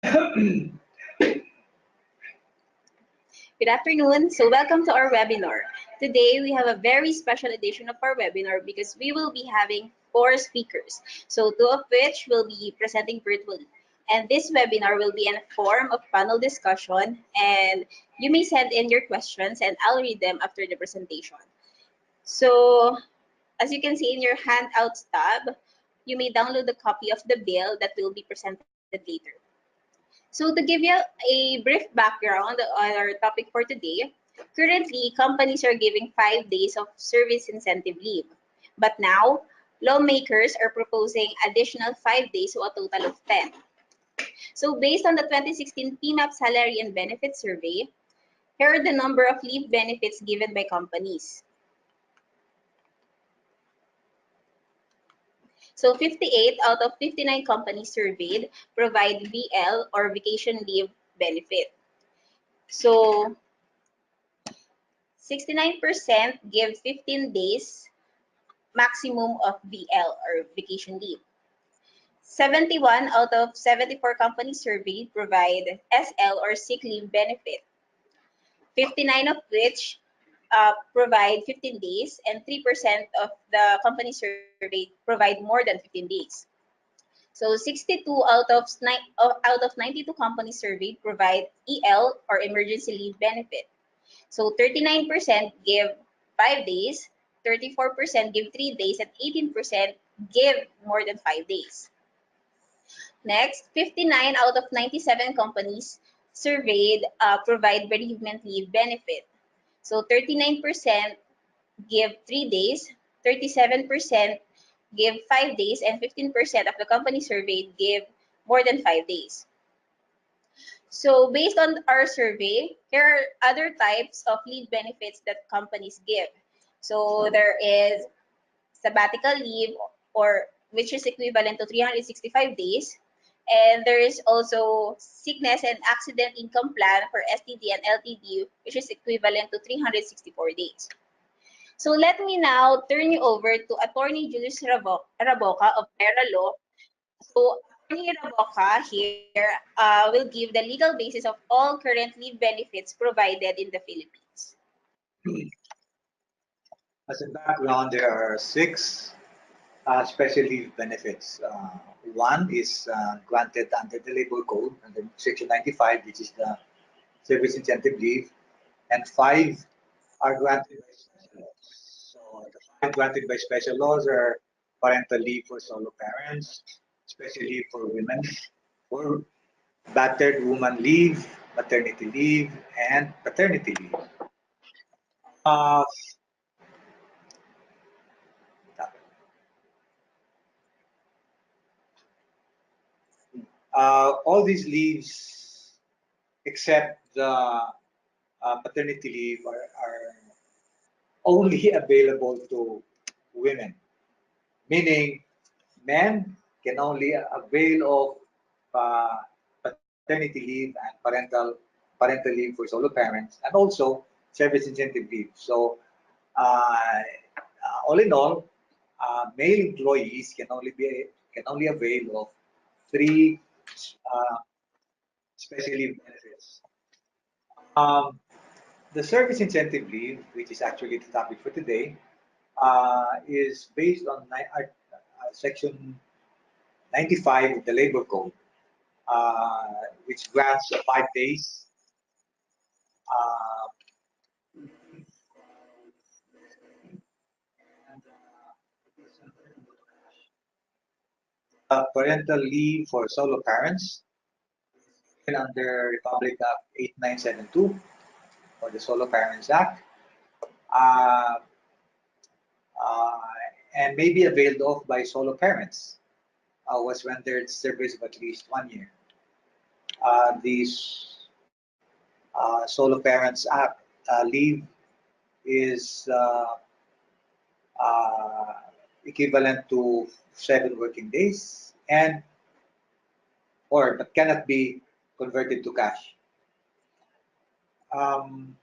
Good afternoon. So welcome to our webinar. Today we have a very special edition of our webinar because we will be having 4 speakers. So 2 of which will be presenting virtually. And this webinar will be in a form of panel discussion, and you may send in your questions and I'll read them after the presentation. So as you can see in your handouts tab, you may download a copy of the bill that will be presented later. So to give you a brief background on our topic for today, currently companies are giving 5 days of service incentive leave. But now, lawmakers are proposing additional 5 days, so a total of 10. So based on the 2016 PMAP Salary and Benefits Survey, here are the number of leave benefits given by companies. So 58 out of 59 companies surveyed provide VL or vacation leave benefit. So 69% give 15 days maximum of VL or vacation leave. 71 out of 74 companies surveyed provide SL or sick leave benefit, 59 of which provide 15 days, and 3% of the companies surveyed provide more than 15 days. So 62 out of 92 companies surveyed provide EL or emergency leave benefit. So 39% give 5 days, 34% give 3 days, and 18% give more than 5 days. Next, 59 out of 97 companies surveyed provide bereavement leave benefit. So 39% give 3 days, 37% give 5 days, and 15% of the companies surveyed give more than 5 days. So based on our survey, here are other types of leave benefits that companies give. So there is sabbatical leave, or which is equivalent to 365 days. And there is also sickness and accident income plan for STD and LTD, which is equivalent to 364 days. So let me now turn you over to Attorney Julius Raboca of Vera Law. So Attorney Raboca here will give the legal basis of all current leave benefits provided in the Philippines. As a background, there are 6 special leave benefits. One is granted under the Labor Code, under Section 95, which is the service incentive leave, and 5 are granted by special laws. So the 5 granted by special laws are parental leave for solo parents, special leave for women, for battered woman leave, maternity leave, and paternity leave. Uh, all these leaves, except the paternity leave, are only available to women, meaning men can only avail of paternity leave and parental leave for solo parents, and also service incentive leave. So all in all, male employees can only avail of 3 uh, special leave benefits. Um, the service incentive leave, which is actually the topic for today, is based on Section 95 of the Labor Code, which grants 5 days uh, parental leave for solo parents, under Republic Act 8972 or the Solo Parents Act, uh, uh, and may be availed of by solo parents was rendered service of at least 1 year. These Solo Parents Act leave is uh, equivalent to 7 working days, and but cannot be converted to cash. Um,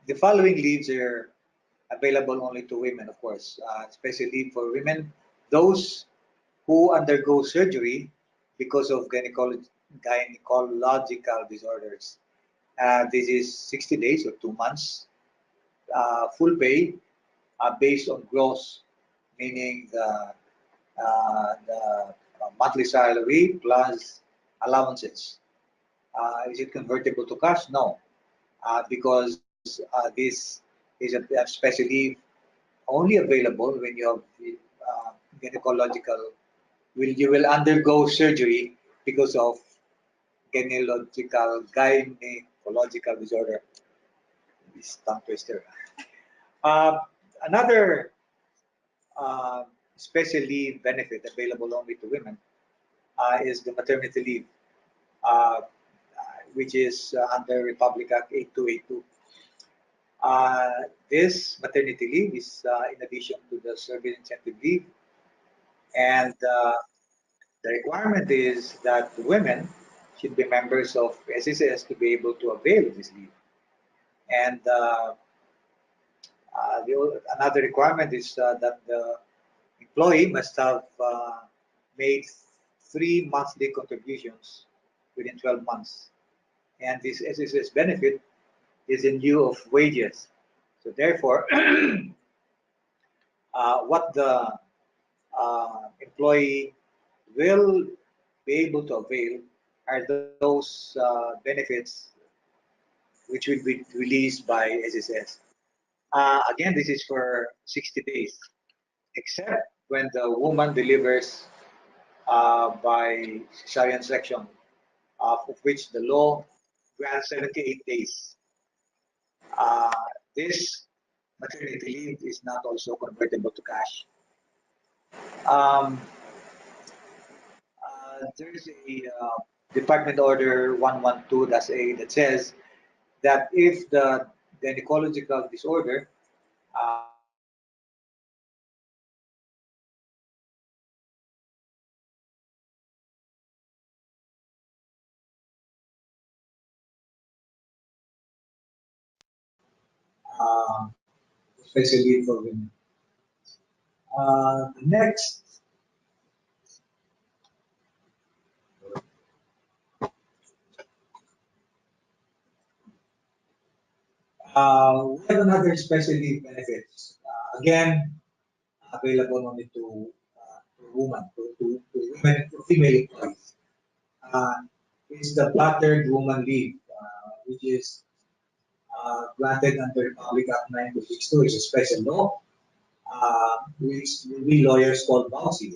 the following leaves are available only to women, of course. Special leave for women, those who undergo surgery because of gynecological disorders. This is 60 days or 2 months, full pay based on gross, meaning the monthly salary plus allowances. Is it convertible to cash? No, because this is a special leave only available when you have gynecological. You will undergo surgery because of gynecological disorder. This tongue twister. Uh, Another uh, special leave benefit available only to women is the maternity leave, uh, which is under Republic Act 8282. Uh, this maternity leave is in addition to the service incentive leave, and the requirement is that women should be members of SSS to be able to avail this leave. And another requirement is that the employee must have made 3 monthly contributions within 12 months. And this SSS benefit is in lieu of wages. So therefore, what the employee will be able to avail are those benefits which will be released by SSS. Again, this is for 60 days, except when the woman delivers by cesarean section, of which the law grants 78 days. Uh, this maternity leave is not also convertible to cash. Um, there is a Department Order 112-A that says that if the gynecological disorder uh, especially for women. Next, we have another special leave benefits. Again, available only to women, to women, to female employees. Uh, it's the Battered Woman Leave, which is granted under Public Act 9262. It's a special law, which we lawyers call BOUSI.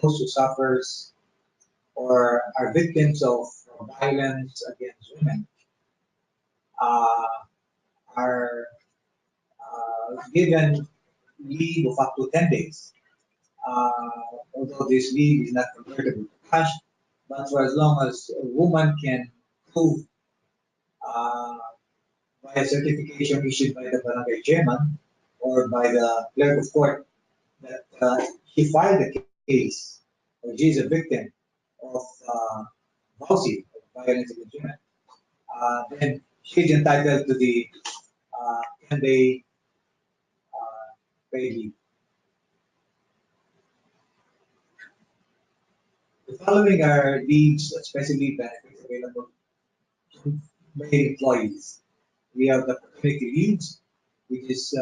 Those who suffers or are victims of violence against women uh, are given leave of up to 10 days. Although this leave is not convertible to cash, but for as long as a woman can prove uh, by a certification issued by the barangay chairman or by the clerk of court that he filed a case or she is a victim of VAUSI, violence against women, then she's entitled to the 10-day paid leave. The following are leaves, especially benefits available to male employees. We have the paternity leaves, which is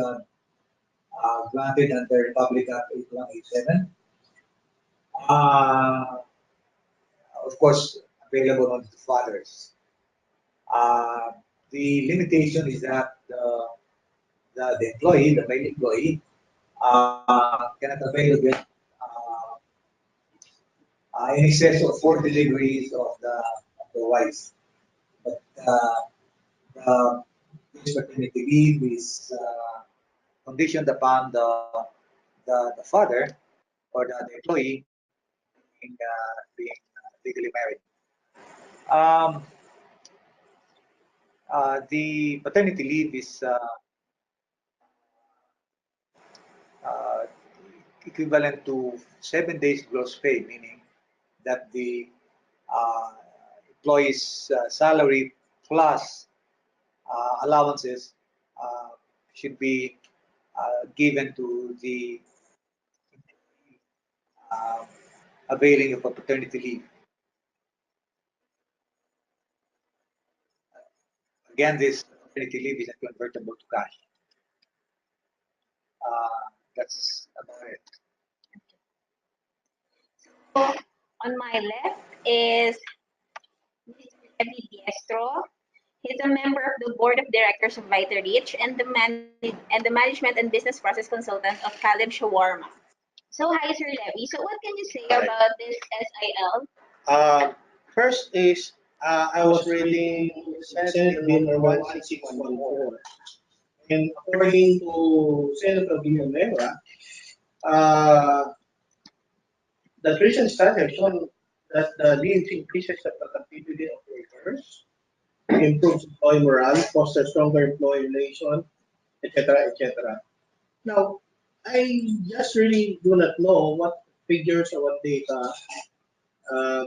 granted under Republic Act 8187. Uh, of course, available only to fathers. Uh, the limitation is that the employee, the male employee, cannot avail of it in excess of 4 deliveries of the wife. But this paternity leave is conditioned upon the father or the employee being legally married. Um, the paternity leave is uh, equivalent to 7 days gross pay, meaning that the uh, employee's salary plus allowances uh, should be given to the uh, availing of a paternity leave. Again, this maternity leave is convertible to cash. That's about it. So, on my left is Mr. Eddie Diestro. He's a member of the board of directors of VitaReach and the management and business process consultant of Caleb Shawarma. So, hi, Sir Levy. So, what can you say Hi. about this SIL? First is I was reading Senate Bill number 16114, and according to Senator Villanueva, uh, the recent study has shown that the leaves increases the productivity of workers, improves employee morale, fosters stronger employee relation, etc., etc. Now, I just really do not know what figures or what data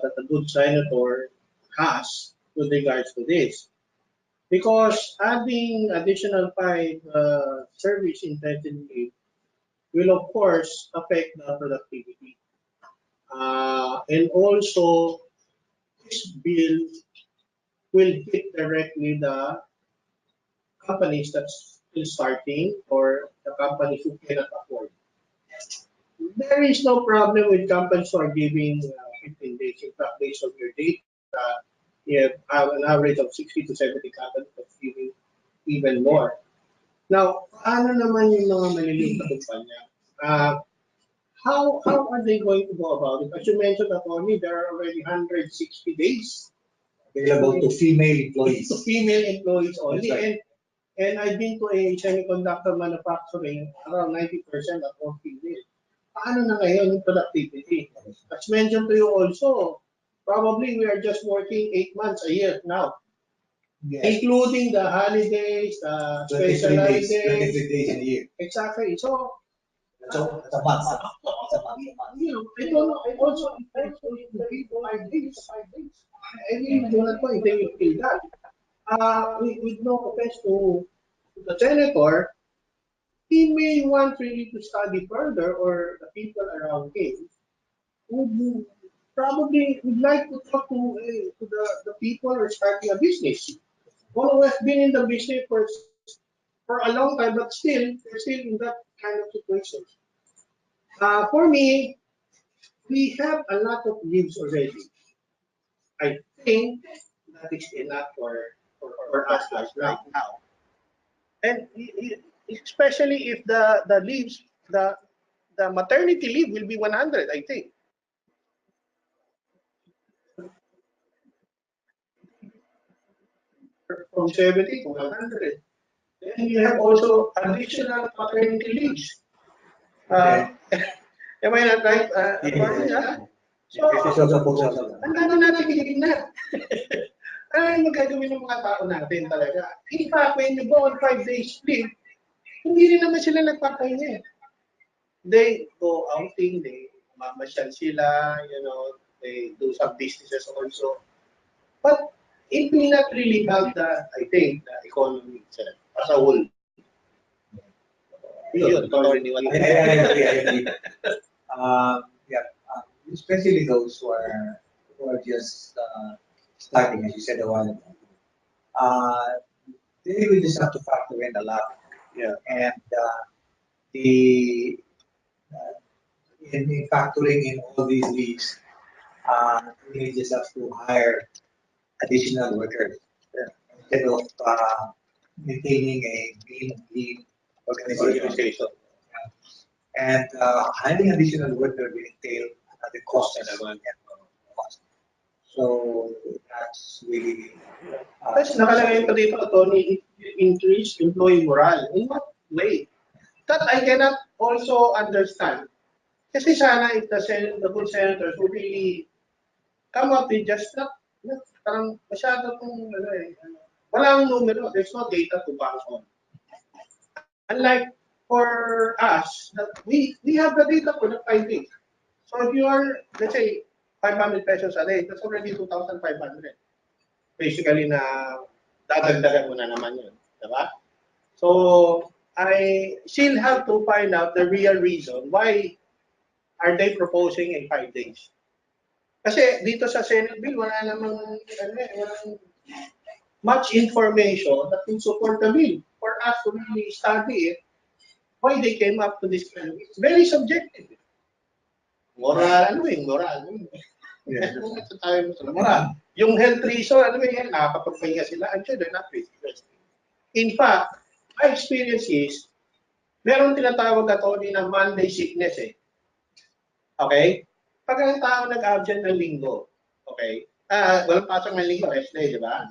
that the good senator has with regards to this. Because adding additional five service intensive leave will of course affect the productivity. And also this bill will hit directly the companies that's still starting or the companies who cannot afford. There is no problem with companies who are giving 15 days. In fact, based on your data, you have an average of 60 to 70 companies that's giving even more. Now, ano naman yung mga maliliit na kumpanya? How are they going to go about it? As you mentioned, Atty., there are already 160 days Available to female employees. to female employees only. That's right. And I've been to a semiconductor manufacturing, around 90% are all female. Paano na ngayon yung productivity? As mentioned to you also, probably we are just working 8 months a year now, Yes. including the holidays, the 23 special days, holidays. 23 days in a year. Exactly. So, That's a month. It's a month. you know, I don't know. I also, the people 5 days. I really do not know if they will feel that. With no offense to the senator, he may want really to study further, or the people around him would probably would like to talk to the people who are starting a business. One who has been in the business for a long time, but still, they're still in that kind of situation. For me, we have a lot of leaves already. I think that is enough for us right now. And especially if the leaves, the maternity leave will be 100, I think. From 70 to 100. Then you have also additional maternity leaves. Am I not right? Attorney, ha? So, This is also proposal. ang dami natin na. Ano yung magagawin ng mga tao natin talaga? In fact, when you go on 5 days leave, hindi rin naman sila nagpapahinga. They go outing, they mamasyal sila, you know, they do some businesses also. But it will not really help I think, the economy itself as a whole. Yun, attorney, what I agree. Yeah, especially those who are just starting, as you said a while ago. They will just have to factor in a lot. Yeah. And the in factoring in all these leaves, we just have to hire additional workers instead of maintaining a lean organization. And hiring additional workers will entail the cost and cost. So that's really. Tapos nakalagay pa dito, Tony, increase employee morale. In what way? That I cannot also understand. Kasi sana if the good senators would really come up with just not parang masyado kung walang numero, there's no data to back on. Unlike for us, that we have the data for the 5 days. So if you are, let's say, 500 pesos a day, that's already 2,500. Basically na dadagdagan mo na naman yun. Diba? So I still have to find out the real reason why are they proposing in 5 days. Kasi dito sa Senate bill, wala namang, much information that will support the bill for us to really study it, why they came up to this kind of, it's very subjective. Moral, ano yung moral? Yeah. Ano nga tayo mo sa moral? Yung health reason, ano yung nakakapagpahinga sila, I'm sure they're not resting. In fact, my experience is, meron tinatawag na Tony na Monday sickness eh. Okay? Pag ang tao nag-absent ng linggo, okay? Walang pasok ng linggo, rest day, di ba?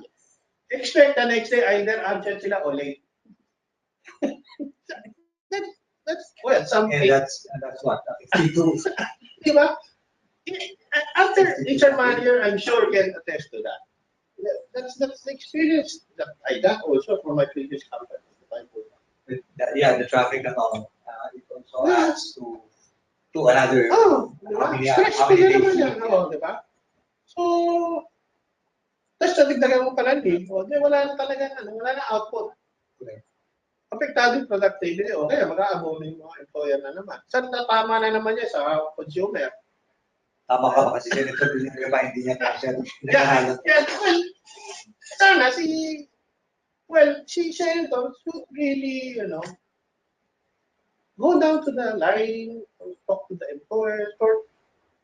Expect the next day either absent sila o late. That's well, something. And that's what? 52. Di ba? After HR manager, I'm sure can attest to that. That's the experience that I got also from my previous company. Yeah, the traffic and all. It also adds to another. Oh, di ba? Stressful na naman yan. days. Oo, di ba? So, tapos nadagdagan mo pa ng leave, o, di wala na talaga, wala na output. Correct. Apektado yung productivity, o kaya mag-aabono yung mga employer na naman. Saan tama na naman yan sa consumer? Tama ka kasi Senator Villanueva hindi niya kasi Yeah, well, sana si Senator should really, go down to the line, talk to the employer, or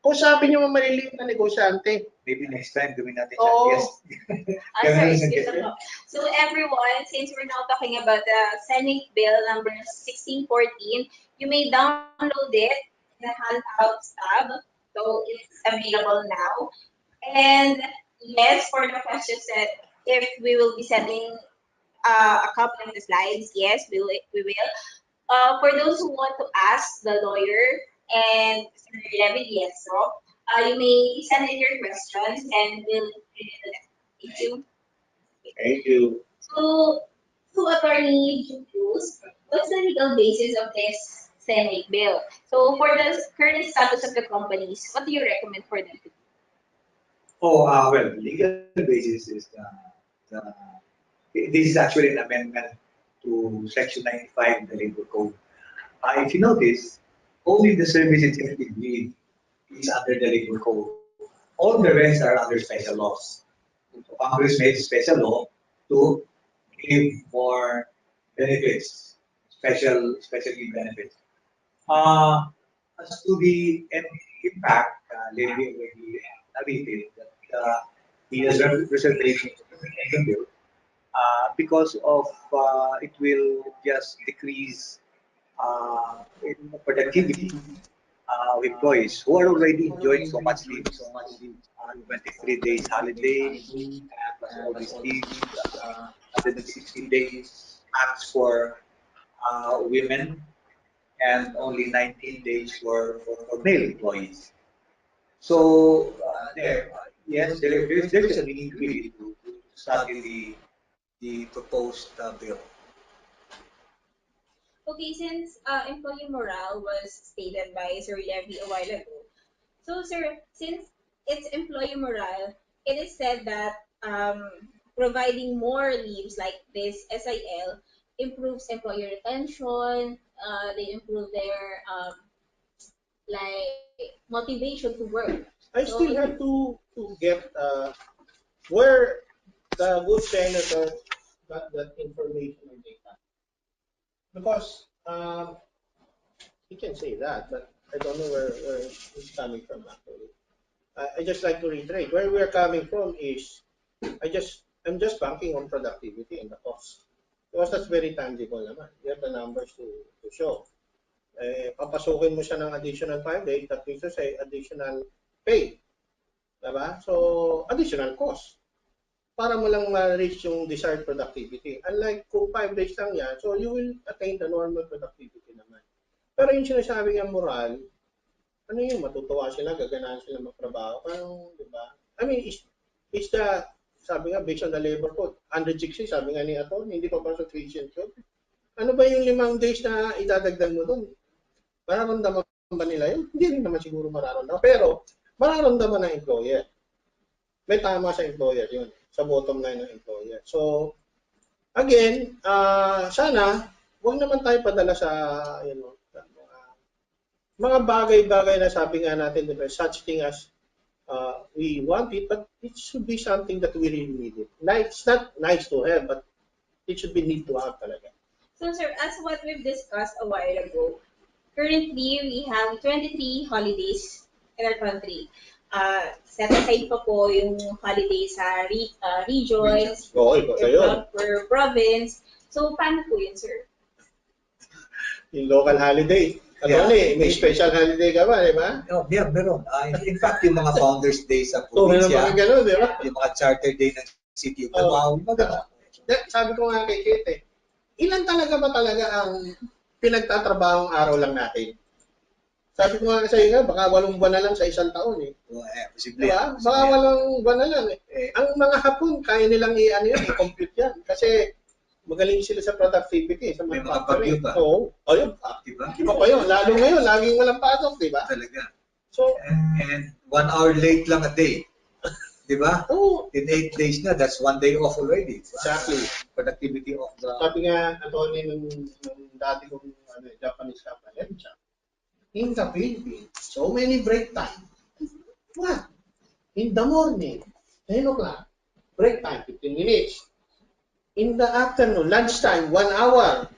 kung sabi niyo maliliit na negosyante. maybe next time gawin natin siya. Oo. Yes. Sorry, excuse me. So everyone, since we're now talking about the Senate Bill number 1614, you may download it in the handouts tab. So it's available now. And yes, for the questions that if we will be sending a copy of the slides, yes, we will. For those who want to ask the lawyer and Sir David Diestro, you may send in your questions and we'll read it. Thank you. Thank you. So, to Attorney Julius, what's the legal basis of this Senate bill? So, for the current status of the companies, what do you recommend for them to do? Well, legal basis is this is actually an amendment to Section 95 of the Labor Code. If you notice, only the service incentive leave is under the Labor Code. All the rest are under special laws. So Congress made a special law to give more benefits, special leave benefits. As to the impact, Lady already narrated that he has reservations in the bill because of it will just decrease in productivity of employees who are already enjoying so much leave, 23 days holiday, plus all these leave, 160 days max for women, and only 19 days for male employees. So yes, there is a need really to study the proposed bill. Okay, since employee morale was stated by Sir Levy a while ago, so sir, since it's employee morale, it is said that providing more leaves like this SIL improves employee retention, they improve their motivation to work. I still have to get where the good senator got that information and data. Because he can say that, but I don't know where he's coming from actually. I just like to reiterate where we're coming from is I'm just banking on productivity and the cost. Because that's very tangible naman. You have the numbers to show. Papasukin mo siya ng additional 5 days, that means to say additional pay. Diba? So, additional cost. Para mo lang ma-reach yung desired productivity. Unlike kung 5 days lang yan, so you will attain the normal productivity naman. Pero yung sinasabi ng moral, ano yung matutuwa sila, gaganahan sila magtrabaho. Parang, di ba? I mean, is the, sabi nga, based on the labor code, 160, sabi nga ni Aton, hindi pa pasok Christian code. Ano ba yung 5 days na idadagdag mo doon? Mararamdaman ba nila yun? Hindi rin naman siguro mararamdaman. Pero, mararamdaman ng employer. May tama sa employer yun, sa bottom line ng employer. So, again, sana, huwag naman tayo padala sa, mga bagay-bagay na sabi nga natin, diba, such thing as we want it, but it should be something that we really need it. Like, it's not nice to have, but it should be need to have talaga. So, sir, as what we've discussed a while ago, currently we have 23 holidays in our country. Set aside pa po yung holiday sa regions, Oo, iba kayo. per province. So, paano po yun, sir? Yung local holiday. Attorney, may special holiday ka ba, di ba? Oh, yeah, meron. In fact, yung mga Founders Day sa Oo, meron probinsya, mga gano'n, di ba? yung mga Charter Day ng City of Davao, yung mga ganun. Sabi ko nga kay Kate, ilan talaga ba talaga ang pinagtatrabahong araw lang natin? Sabi ko nga sa iyo, baka 8 buwan na lang sa isang taon eh. Posible. Di ba? Baka 8 buwan na lang eh. Ang mga Hapon, kaya nilang i-compute yan. Kasi magaling sila sa productivity, sa May mga manufacturing. bagyo pa. Oo. Ayun. Diba? Iba pa yun. Lalo ngayon, laging walang pasok, di ba? Talaga. So, And 1 hour late lang a day. Di ba? oo. In 8 days na, that's 1 day off already. Exactly. Productivity of the... Sabi nga, Tony, nung dati kong Japanese company, in the Philippines, so many break time. What? In the morning, 10 o'clock, break time, 15 minutes. In the afternoon, lunchtime, 1 hour.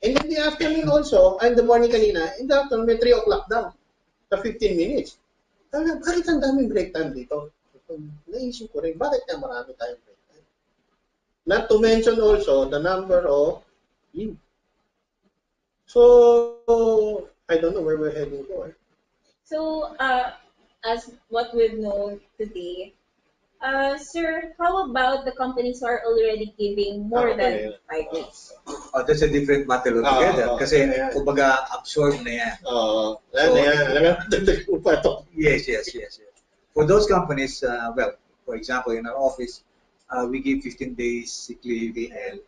And in the afternoon also, in the morning kanina, in the afternoon, may 3 o'clock daw. Sa 15 minutes. Sabi, bakit ang daming break time dito? Naisip ko rin, bakit na marami tayong break time? Not to mention also the number of leave. So, I don't know where we're heading for. So, as what we've known today, sir, how about the companies who are already giving more than 5 days? Oh, that's a different matter altogether. Kasi, kumbaga, absorb na yan. Dagdag ko pa to. Yes. For those companies, well, for example, in our office, we give 15 days sick leave and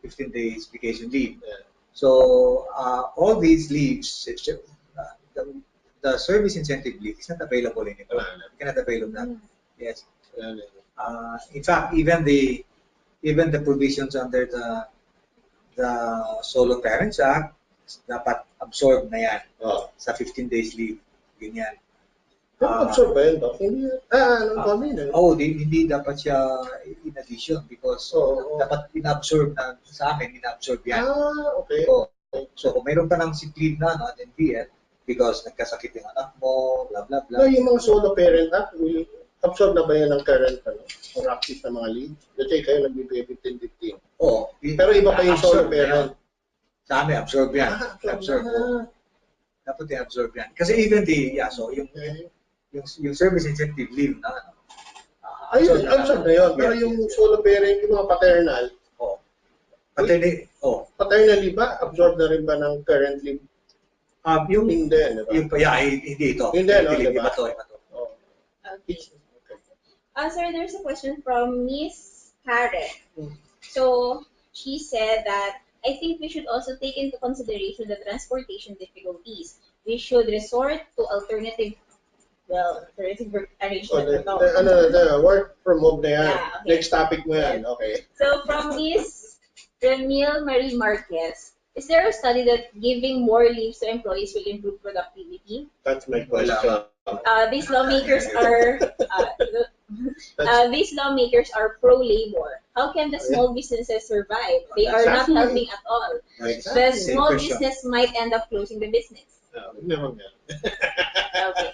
15 days vacation leave. So, all these leaves, the service incentive leave is not available anymore. You cannot avail of that. Yes. In fact, even the provisions under the Solo Parents Act, dapat absorb na yan sa 15 days leave. Ganyan. Absorb ba yun, Doc? Hindi. Anong kami na? Hindi dapat siya in addition because dapat inabsorb na sa amin, inabsorb yan. Okay. So, kung mayroon ka ng sick leave na at NPL because nagkasakit yung anak mo, blah, blah, blah. No, yung mga solo parent act, will absorb na ba yan ng current practice na mga leave? Let's say kayo nagbibigay 15-15. Oo. Pero iba pa yung solo parent. Sa amin, absorb yan. Absorb. Dapat i-absorb yan. Kasi even yung service incentive leave na ayun, absorb na yun. Pero yung solo parent, yung mga paternal, paternal leave ba? Absorb na rin ba ng current leave? Yung hindi, di ba? hindi ito. Hindi, no? Iba to. Okay. Sir, there's a question from Miss Karen. So, she said that I think we should also take into consideration the transportation difficulties. We should resort to alternative arrangement. The work from home na yan. Yeah, okay. Next topic mo yan. Okay. So, from Miss Remil Marie Marquez, is there a study that giving more leaves to employees will improve productivity? That's my question. These lawmakers are pro-labor. How can the small businesses survive? They are not helping at all. The small business might end up closing the business. Okay.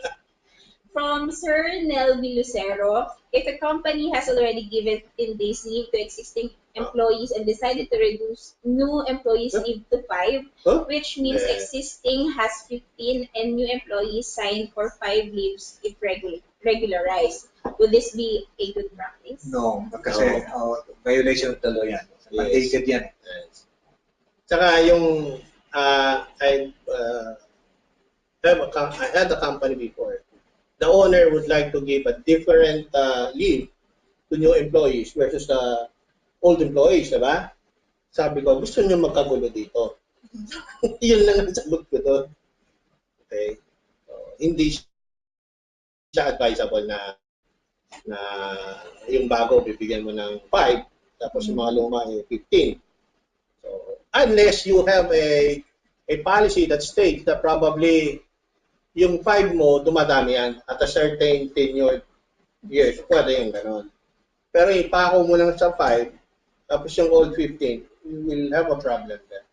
From Sir Nelby Lucero, if a company has already given 10 days leave to existing employees and decided to reduce new employees leave to 5, which means existing has 15 and new employees signed for 5 leaves if regularized, would this be a good practice? No, kasi violation of the law yan. Mandated yan. Saka yung I had a company before. The owner would like to give a different leave to new employees versus the old employees, diba? Sabi ko, gusto niyo magkagulo dito. Yun lang ang sagot ko doon. Okay? So, hindi siya advisable na yung bago bibigyan mo ng 5, tapos yung mga luma ay 15. So, unless you have a policy that states that probably yung 5 mo, dumadami yan. At a certain tenure years, pwede yung ganon. Pero ipako mo lang sa 5, tapos yung old 15, you will have a problem there.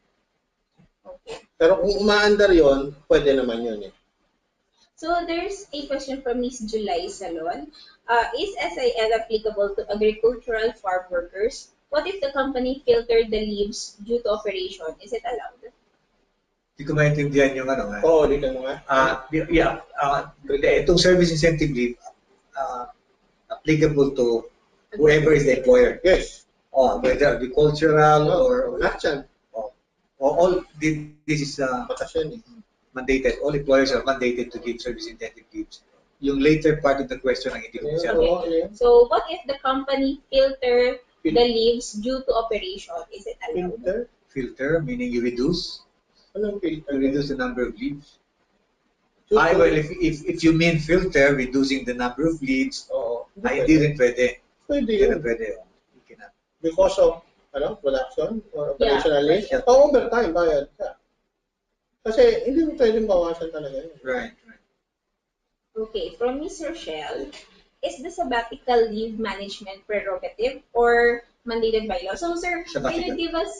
Okay. Pero kung umaandar yon, pwede naman yun eh. So there's a question from Miss July Salon. Is SIL applicable to agricultural farm workers? What if the company filtered the leaves due to operation? Is it allowed? Hindi ko maintindihan yung ano nga. Oo, ulitin mo nga. Yeah, itong service incentive leave, applicable to whoever is the employer. Yes. Whether agricultural or Lahat yan. all this is Batas yan eh. mandated. All employers are mandated to give service incentive leaves. Yung later part of the question ang hindi ko Yeah. masyado. Okay. So what if the company filter the leaves due to operation? Is it allowed? Filter? Filter, meaning you reduce Anong filter? the number of leaves. Well, if you mean filter, reducing the number of leads, Oo. hindi rin pwede. Pwede Hindi yun. rin pwede. You cannot. Because of production or Yeah. operational leave. Yeah. Overtime, bayad ka. Kasi hindi mo pwedeng bawasan talaga yun. Right. Okay, from Ms. Rochelle, is the sabbatical leave management prerogative or mandated by law? So, sir, can Sabbatical. you give us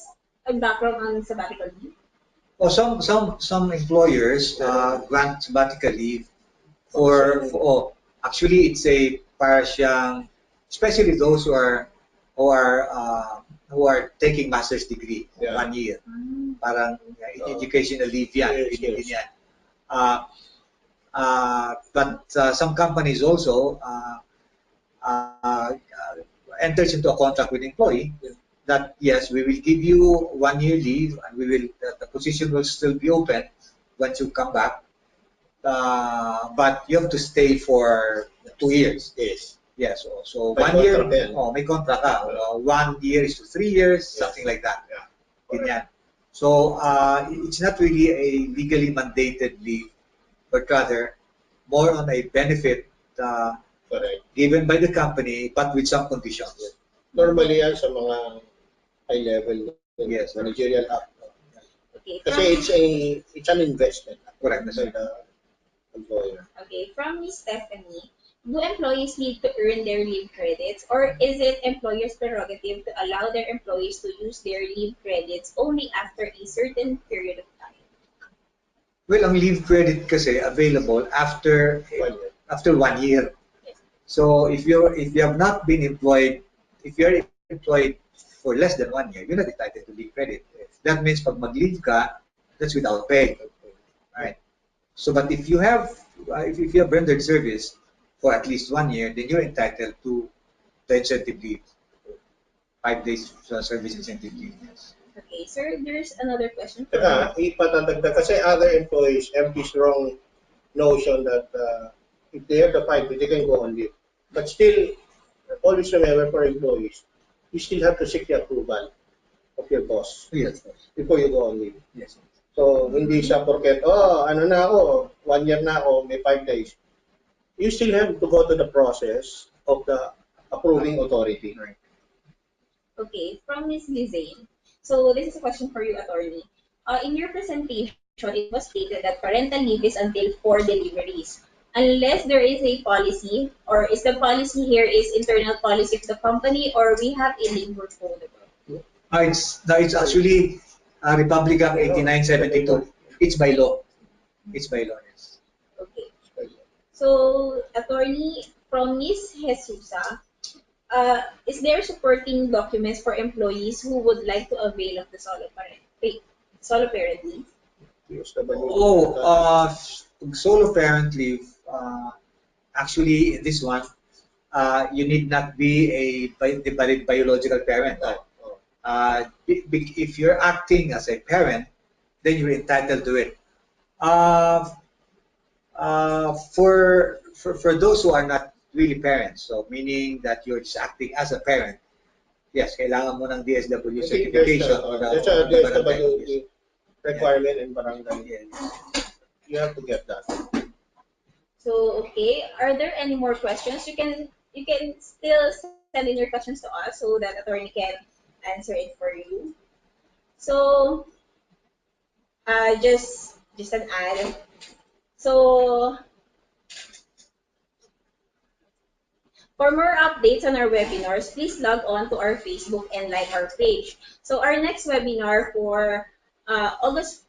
a background on sabbatical leave? Some employers grant sabbatical leave for actually it's a para siyang, especially those who are taking master's degree, Yeah. 1 year. Parang educational leave yan. Yes, Pinili yes. yan. But some companies also enters into a contract with employee that yes, we will give you 1 year leave and the position will still be open once you come back. But you have to stay for 2 years. Yes. Yes, so May 1 year, contract yan. may contract ka. 1 year is to 3 years, something like that. Yeah. Ganyan. So it's not really a legally mandated leave, but rather more on a benefit Correct. given by the company, but with some conditions. Normally yan sa mga high level Yes. managerial up. Okay, Kasi it's an investment. Correct. By the employer. Okay, from Ms. Stephanie, do employees need to earn their leave credits or is it employers' prerogative to allow their employees to use their leave credits only after a certain period of time? Well, ang leave credit kasi available after 1 year. Yes. So if you have not been employed, if you're employed for less than 1 year, you're not entitled to leave credit. That means pag mag-leave ka, that's without pay. Right? So but if you have rendered service for at least 1 year, then you're entitled to the incentive leave. 5 days service incentive leave. Yes. Okay, sir, there's another question. Teka, ipatatagdag kasi other employees have this wrong notion that if they have the 5, they can go on leave. But still, always remember for employees, you still have to seek the approval of your boss Yes. before you go on leave. Yes. So, hindi siya porket, ano na ako, 1 year na ako, may 5 days. You still have to go to the process of the approving authority. Right. Okay, from Ms. Lizane. So this is a question for you, attorney. In your presentation, it was stated that parental leave is until 4 deliveries. Unless there is a policy, or is the policy here is internal policy of the company, or we have a labor code? It's actually Republic Act 8972. It's by law. It's by law, yes. Okay. So, attorney, from Ms. Jesusa, is there supporting documents for employees who would like to avail of the solo parent leave? Solo parent leave, actually in this one, you need not be a valid biological parent. If you're acting as a parent, then you're entitled to it. For those who are not really parents, so meaning that you're just acting as a parent, yes, kailangan mo ng DSW certification or There's a DSW requirement in barangay. You have to get that. So, okay, are there any more questions? You can still send in your questions to us so that attorney can answer it for you. So, just an ad. So for more updates on our webinars, please log on to our Facebook and like our page. So our next webinar for August,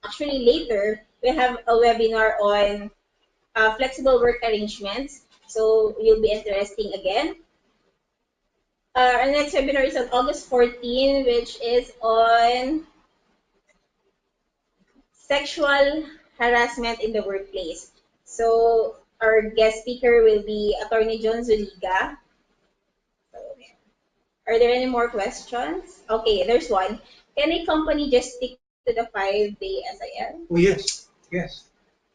actually later, we have a webinar on flexible work arrangements. So you'll be interesting again. Our next webinar is on August 14, which is on sexual harassment in the workplace. So our guest speaker will be Attorney John Zuliga. So, are there any more questions? Okay, there's one. Can a company just stick to the 5-day SIL? Oh, yes, yes.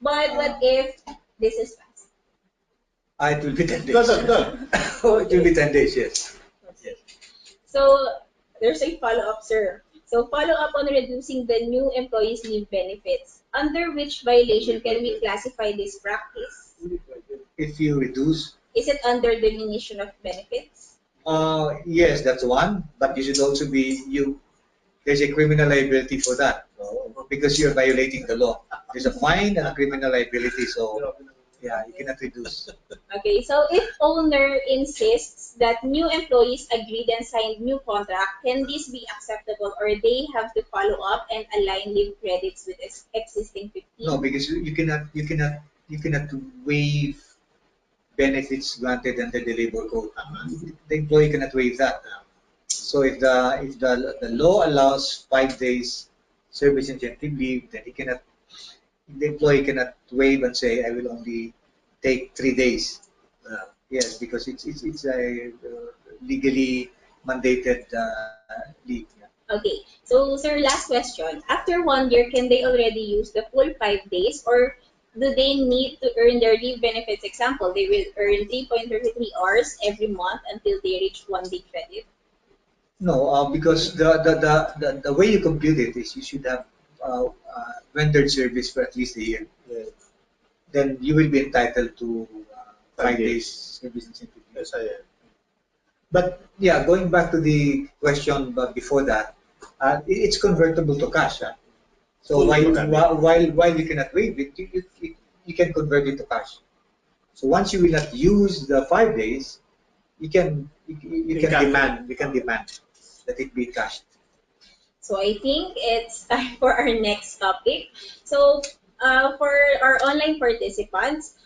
But what if this is fast? It will be 10 days. Good, good. Oh, it will be 10 days, yes. Yes. So there's a follow-up, sir. So follow-up on reducing the new employees' leave benefits. Under which violation can we classify this practice? If you reduce, Is it under diminution of benefits? yes, that's one, but you should also be, there's a criminal liability for that because you're violating the law. There's a fine and a criminal liability, so yeah, you cannot reduce. Okay, so if owner insists that new employees agreed and signed new contract, can this be acceptable or they have to follow up and align leave credits with existing 15? No, because you cannot waive benefits granted under the labor code. The employee cannot waive that. So if the law allows 5 days service incentive leave, then the employee cannot waive and say I will only take 3 days. Yes, because it's a legally mandated leave. Yeah. Okay, so sir, last question. After 1 year, can they already use the full 5 days or do they need to earn their leave benefits? Example, they will earn 3.33 hours every month until they reach 1 day credit. No, because the way you compute it is you should have rendered service for at least a year. Then you will be entitled to 5 days service incentive leave. Yes, I am. But yeah, going back to the question but before that, it's convertible to cash. So Full while, magkano? while you cannot waive it, you can convert it to cash. So once you will not use the 5 days, you can demand that it be cashed. So I think it's time for our next topic. So for our online participants,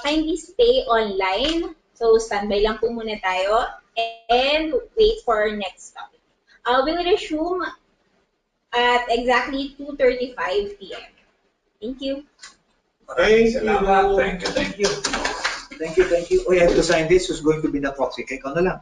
kindly stay online. So standby lang po muna tayo and wait for our next topic. We'll resume at exactly 2:35 p.m. Thank you. Thank Salamat. you. Thank you. Thank you. Thank you. Thank you. Oh, you have to sign this. Who's going to be the proxy? Kaya ikaw na lang.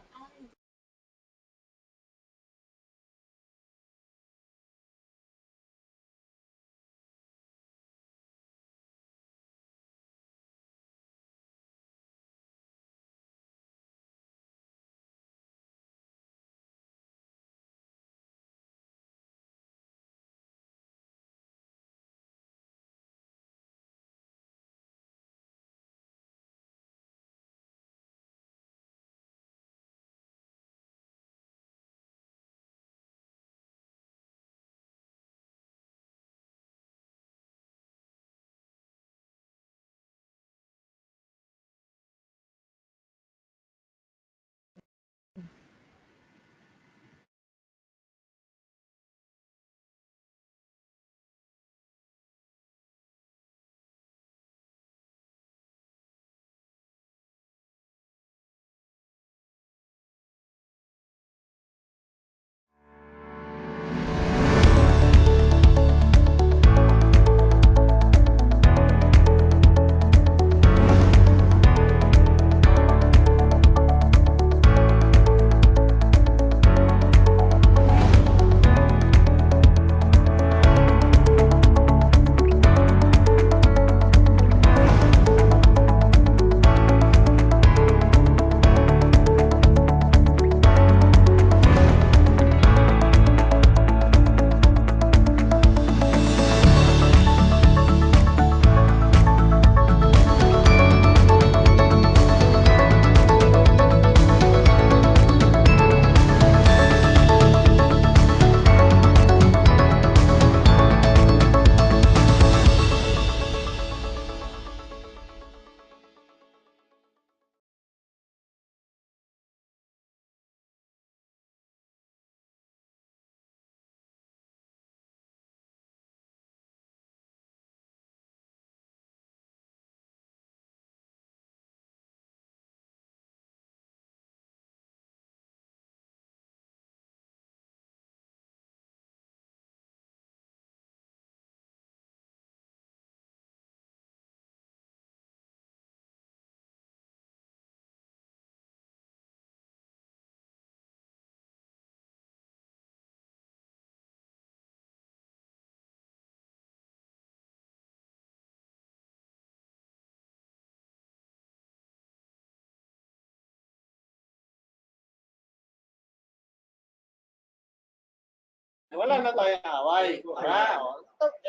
Wala na tayong away.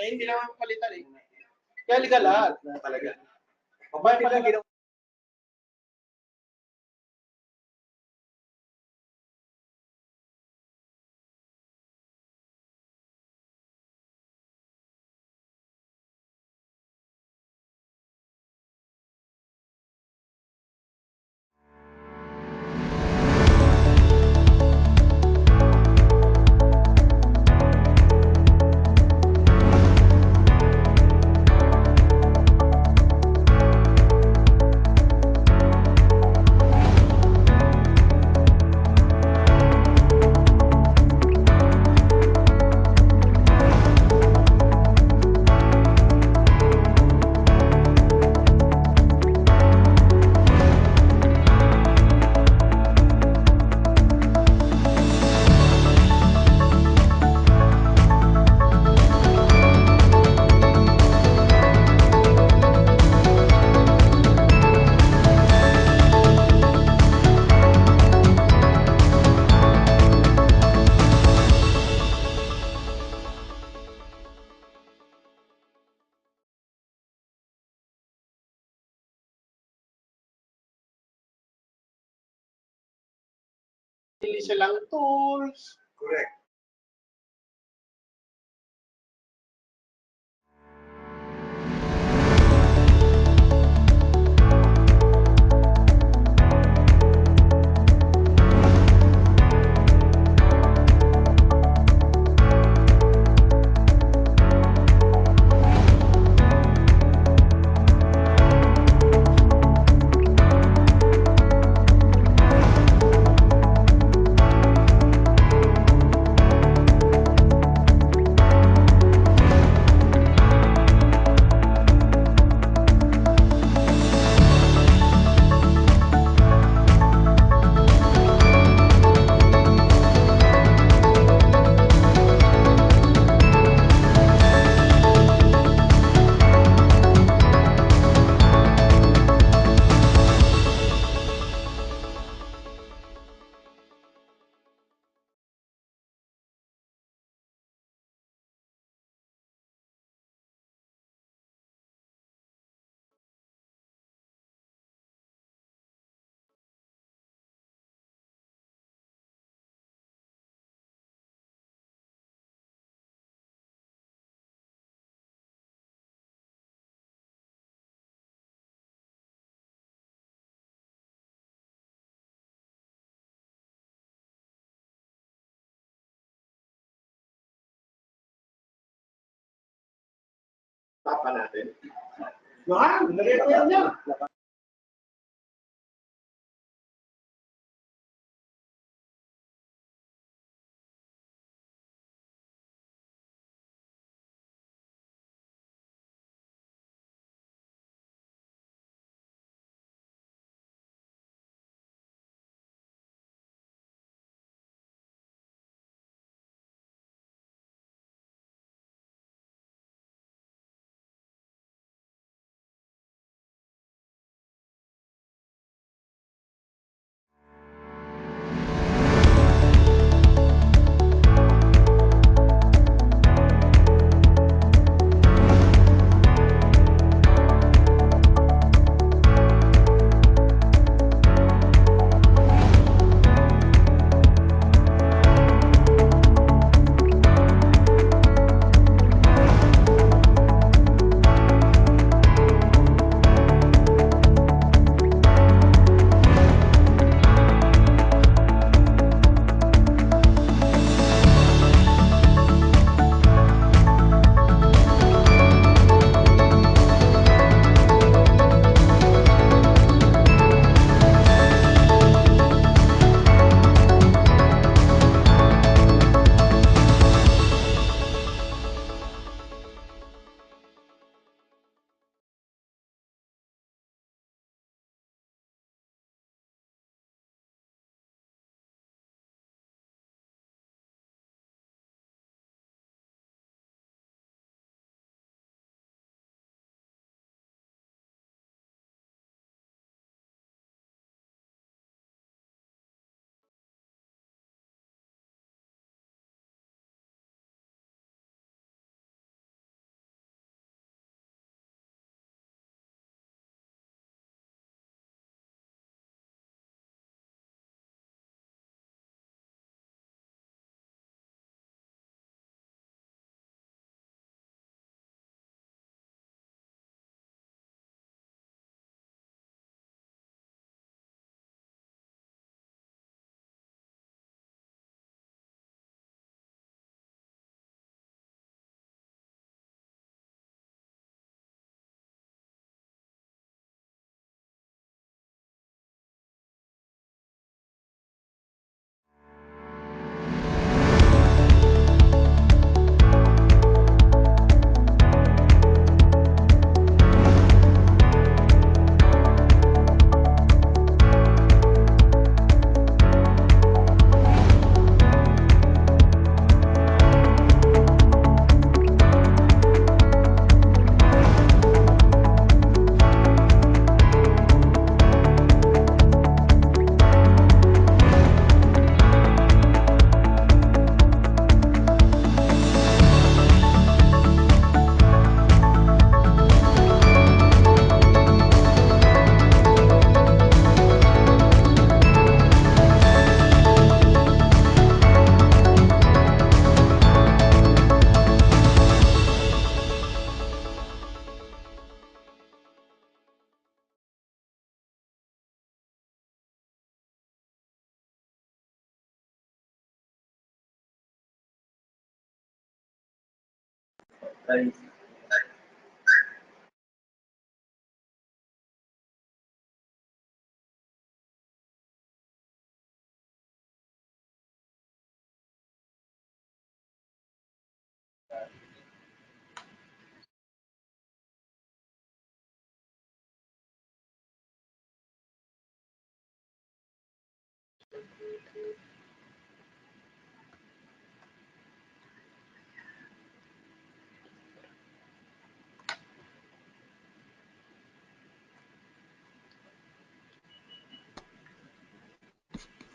Hindi naman palitan eh. Kaya legal lahat. Talaga. Babae pa lang ginawa. Hindi silang tools. Correct. Tapa natin. Mahal, nare-record niya.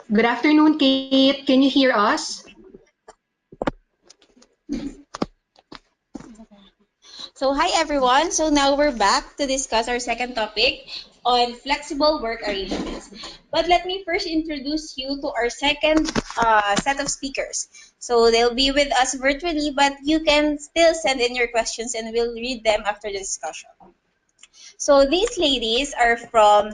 Good afternoon, Kate. Can you hear us? So hi everyone. So now we're back to discuss our second topic on flexible work arrangements. But let me first introduce you to our second set of speakers. So they'll be with us virtually, but you can still send in your questions and we'll read them after the discussion. So these ladies are from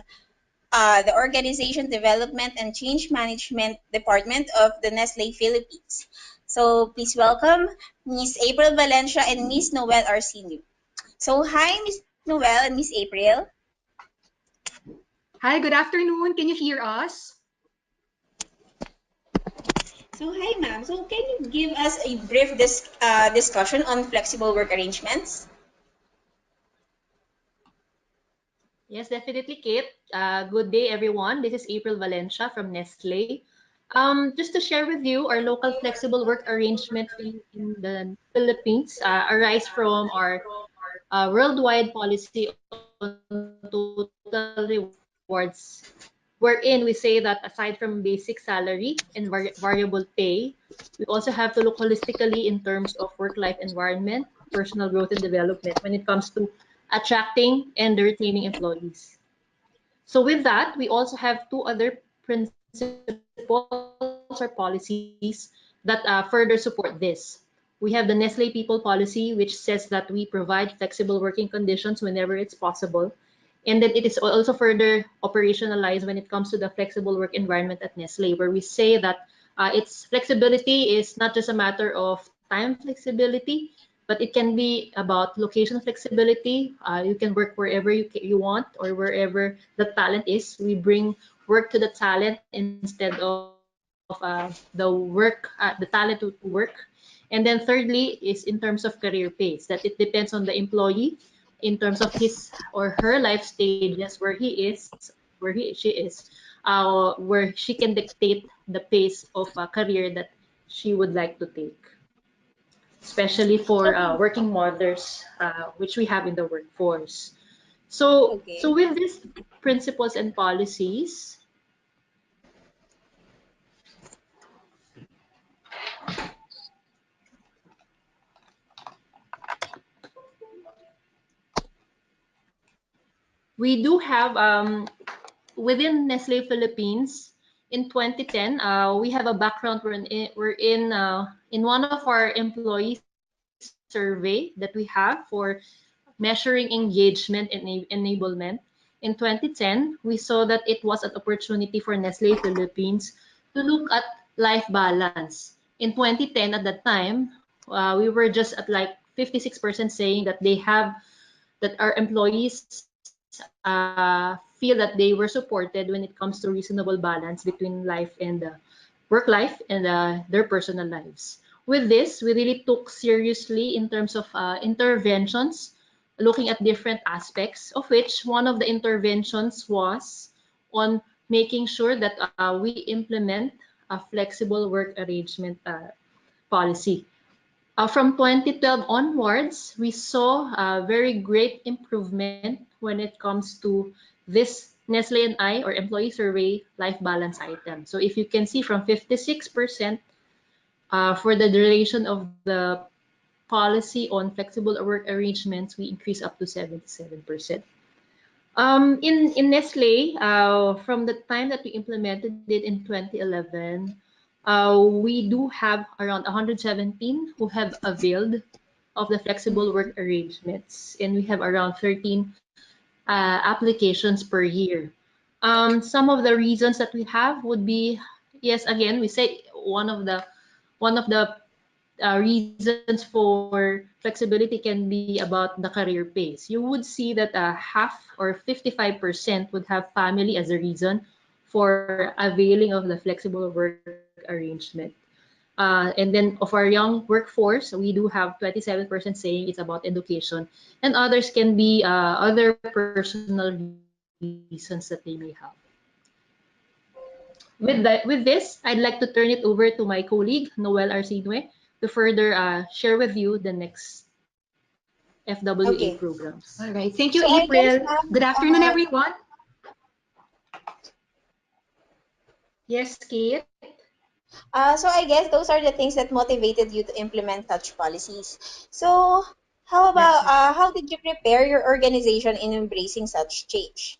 the Organization Development and Change Management Department of the Nestle Philippines. So please welcome Miss April Valencia and Miss Noel Arsenio. So hi, Miss Noel and Miss April. Hi, good afternoon. Can you hear us? So hi, ma'am. So can you give us a brief discussion on flexible work arrangements? Yes, definitely, Kate. Good day, everyone. This is April Valencia from Nestle. Just to share with you, our local flexible work arrangement in the Philippines arise from our worldwide policy on total rewards, wherein we say that aside from basic salary and variable pay, we also have to look holistically in terms of work-life environment, personal growth and development when it comes to attracting and retaining employees. So with that, we also have two other principles or policies that further support this. We have the Nestle People Policy, which says that we provide flexible working conditions whenever it's possible. And then it is also further operationalized when it comes to the flexible work environment at Nestle, where we say that its flexibility is not just a matter of time flexibility, but it can be about location flexibility. You can work wherever you want or wherever the talent is. We bring work to the talent instead of the talent to work. And then thirdly is in terms of career pace, that it depends on the employee in terms of his or her life stages where she is, where she can dictate the pace of a career that she would like to take, especially for Okay. working mothers, which we have in the workforce. So Okay. with these principles and policies, we do have within Nestle Philippines in 2010, we have a background in one of our employee survey that we have for measuring engagement and enablement. In 2010, we saw that it was an opportunity for Nestle Philippines to look at life balance. In 2010, at that time, we were just at like 56% saying that that our employees feel that they were supported when it comes to reasonable balance between work life and their personal lives. With this, we really took seriously in terms of interventions, looking at different aspects, of which one of the interventions was on making sure that we implement a flexible work arrangement policy. From 2012 onwards, we saw a very great improvement when it comes to this Nestle and I or employee survey life balance item. So if you can see from 56% for the duration of the policy on flexible work arrangements, we increased up to 77%. In Nestle, from the time that we implemented it in 2011, we do have around 117 who have availed of the flexible work arrangements, and we have around 13 applications per year. Some of the reasons that we have would be, yes, again, we say one of the reasons for flexibility can be about the career pace. You would see that half or 55% would have family as a reason for availing of the flexible work arrangement. And then of our young workforce, we do have 27% saying it's about education, and others can be other personal reasons that they may have. With this, I'd like to turn it over to my colleague, Noel Arsinue, to further share with you the next FWA Okay. programs. All right. Thank you, So I April. guess, Good afternoon, everyone. Yes, Kate. so I guess those are the things that motivated you to implement such policies. So how That's about right. how did you prepare your organization in embracing such change?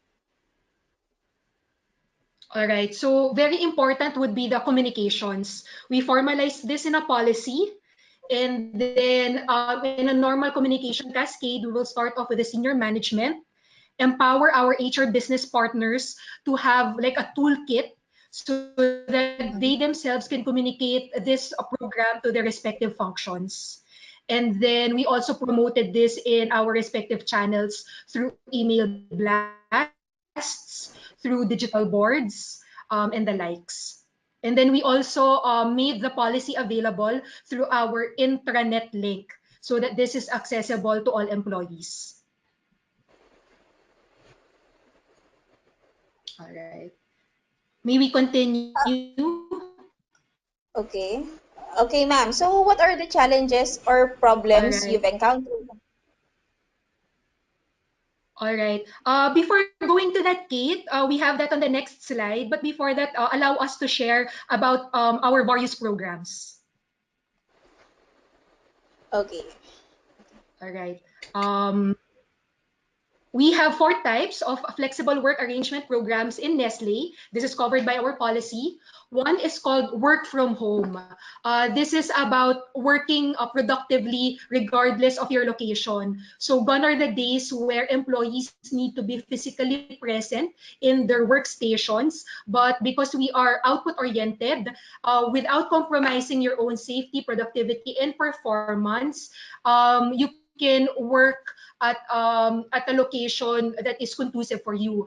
All right. So very important would be the communications. We formalize this in a policy. And then in a normal communication cascade, we will start off with the senior management, empower our HR business partners to have like a toolkit so that they themselves can communicate this program to their respective functions. And then we also promoted this in our respective channels through email blasts, through digital boards, and the likes. And then we also made the policy available through our intranet link so that this is accessible to all employees. All right. May we continue? Okay. Okay, ma'am. So what are the challenges or All right. problems you've encountered? All right. Before going to that, Kate, we have that on the next slide. But before that, allow us to share about our various programs. Okay. All right. Um, We have four types of flexible work arrangement programs in Nestle. This is covered by our policy. One is called work from home. This is about working productively regardless of your location. So gone are the days where employees need to be physically present in their workstations. But because we are output oriented, without compromising your own safety, productivity, and performance, you can work at a location that is conducive for you.